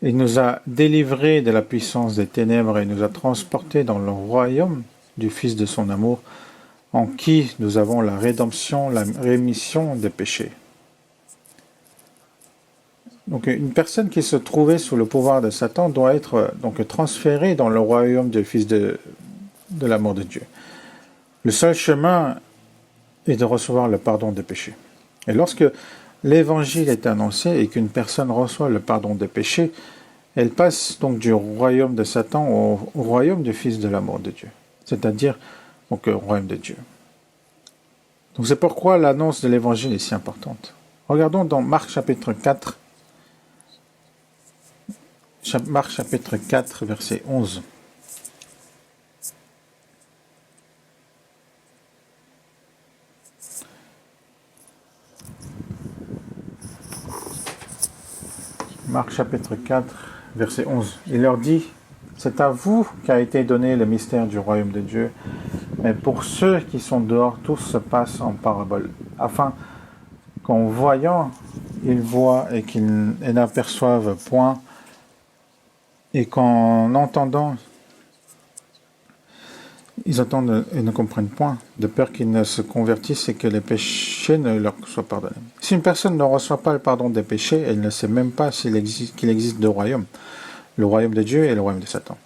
Il nous a délivrés de la puissance des ténèbres et nous a transportés dans le royaume du Fils de son amour, en qui nous avons la rédemption, la rémission des péchés. Donc une personne qui se trouvait sous le pouvoir de Satan doit être donc transférée dans le royaume du Fils de l'amour de Dieu. Le seul chemin est de recevoir le pardon des péchés. Et lorsque l'évangile est annoncé et qu'une personne reçoit le pardon des péchés, elle passe donc du royaume de Satan au royaume du Fils de l'amour de Dieu, c'est-à-dire donc au royaume de Dieu. Donc c'est pourquoi l'annonce de l'évangile est si importante. Regardons dans Marc chapitre 4, Marc chapitre 4, verset 11. Marc chapitre 4, verset 11. Il leur dit, c'est à vous qu'a été donné le mystère du royaume de Dieu, mais pour ceux qui sont dehors, tout se passe en parabole, afin qu'en voyant, ils voient et qu'ils n'aperçoivent point, et qu'en entendant, ils entendent et ne comprennent point, de peur qu'ils ne se convertissent et que les péchés ne leur soient pardonnés. Si une personne ne reçoit pas le pardon des péchés, elle ne sait même pas qu'il existe deux royaumes, le royaume de Dieu et le royaume de Satan.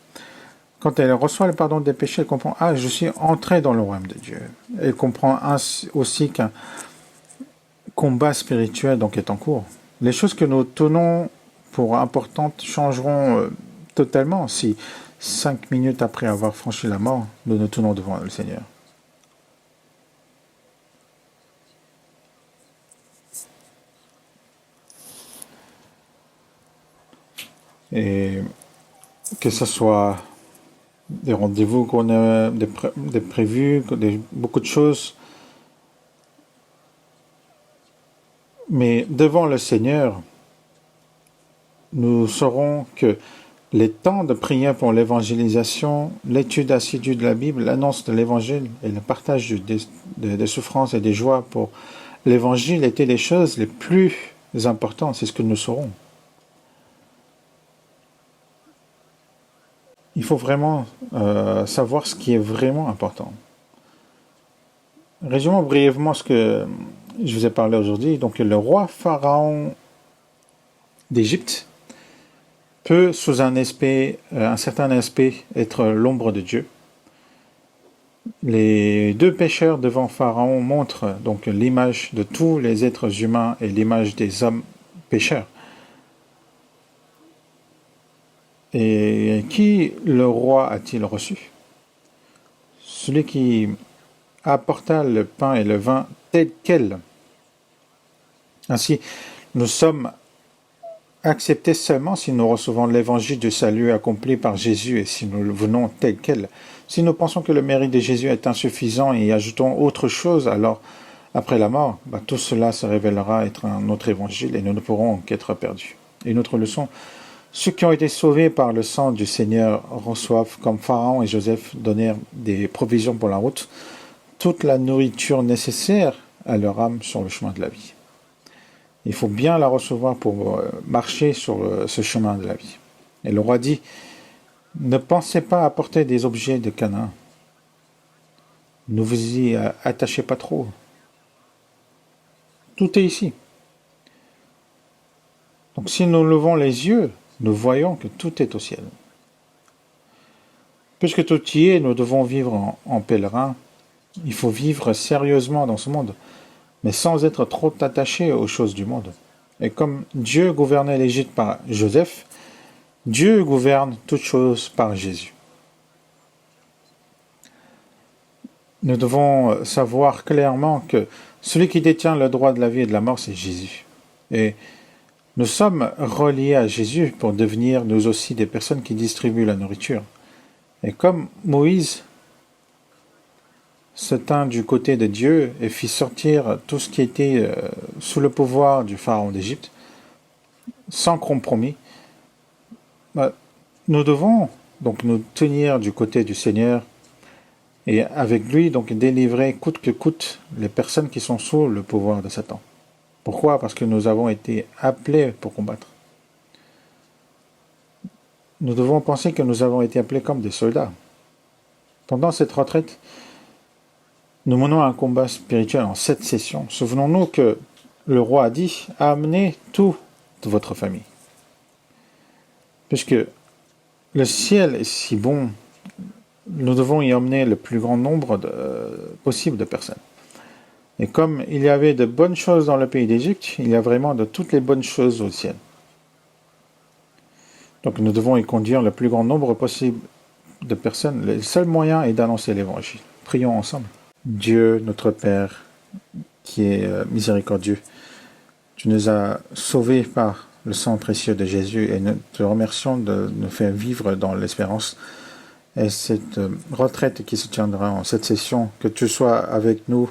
Quand elle reçoit le pardon des péchés, elle comprend « Ah, je suis entré dans le royaume de Dieu ». Elle comprend aussi qu'un combat spirituel donc est en cours. Les choses que nous tenons pour importantes changeront totalement si 5 minutes après avoir franchi la mort, nous nous tenons devant le Seigneur. Et que ce soit des rendez-vous qu'on a, des prévus, beaucoup de choses. Mais devant le Seigneur, nous saurons que les temps de prière pour l'évangélisation, l'étude assidue de la Bible, l'annonce de l'évangile et le partage des souffrances et des joies pour l'évangile étaient les choses les plus importantes. C'est ce que nous saurons. Il faut vraiment savoir ce qui est vraiment important. Résumons brièvement ce que je vous ai parlé aujourd'hui. Donc, le roi Pharaon d'Égypte peut, sous un certain aspect, être l'ombre de Dieu. Les deux pécheurs devant Pharaon montrent donc l'image de tous les êtres humains et l'image des hommes pécheurs. Et qui le roi a-t-il reçu? Celui qui apporta le pain et le vin tel quel. Ainsi, nous sommes acceptés seulement si nous recevons l'évangile du salut accompli par Jésus et si nous le venons tel quel. Si nous pensons que le mérite de Jésus est insuffisant et ajoutons autre chose, alors après la mort, tout cela se révélera être un autre évangile et nous ne pourrons qu'être perdus. Une autre leçon, ceux qui ont été sauvés par le sang du Seigneur reçoivent, comme Pharaon et Joseph donnèrent des provisions pour la route, toute la nourriture nécessaire à leur âme sur le chemin de la vie. Il faut bien la recevoir pour marcher sur ce chemin de la vie. Et le roi dit, ne pensez pas apporter des objets de Canaan. Ne vous y attachez pas trop. Tout est ici. Donc si nous levons les yeux, nous voyons que tout est au ciel. Puisque tout y est, nous devons vivre en pèlerin. Il faut vivre sérieusement dans ce monde, mais sans être trop attaché aux choses du monde. Et comme Dieu gouvernait l'Égypte par Joseph, Dieu gouverne toutes choses par Jésus. Nous devons savoir clairement que celui qui détient le droit de la vie et de la mort, c'est Jésus. Et nous sommes reliés à Jésus pour devenir nous aussi des personnes qui distribuent la nourriture. Et comme Moïse se tint du côté de Dieu et fit sortir tout ce qui était sous le pouvoir du pharaon d'Égypte, sans compromis, nous devons donc nous tenir du côté du Seigneur et avec lui donc délivrer coûte que coûte les personnes qui sont sous le pouvoir de Satan. Pourquoi? Parce que nous avons été appelés pour combattre. Nous devons penser que nous avons été appelés comme des soldats. Pendant cette retraite, nous menons un combat spirituel en 7 sessions. Souvenons-nous que le roi a dit « Amenez toute votre famille ». Puisque le ciel est si bon, nous devons y emmener le plus grand nombre possible de personnes. Et comme il y avait de bonnes choses dans le pays d'Égypte, il y a vraiment de toutes les bonnes choses au ciel. Donc nous devons y conduire le plus grand nombre possible de personnes. Le seul moyen est d'annoncer l'évangile. Prions ensemble. Dieu, notre Père, qui est miséricordieux, tu nous as sauvés par le sang précieux de Jésus et nous te remercions de nous faire vivre dans l'espérance. Et cette retraite qui se tiendra en cette session, que tu sois avec nous,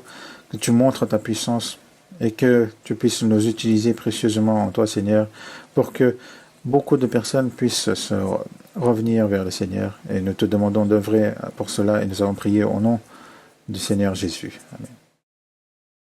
que tu montres ta puissance et que tu puisses nous utiliser précieusement en toi, Seigneur, pour que beaucoup de personnes puissent se revenir vers le Seigneur. Et nous te demandons d'œuvrer pour cela et nous avons prié au nom du Seigneur Jésus. Amen.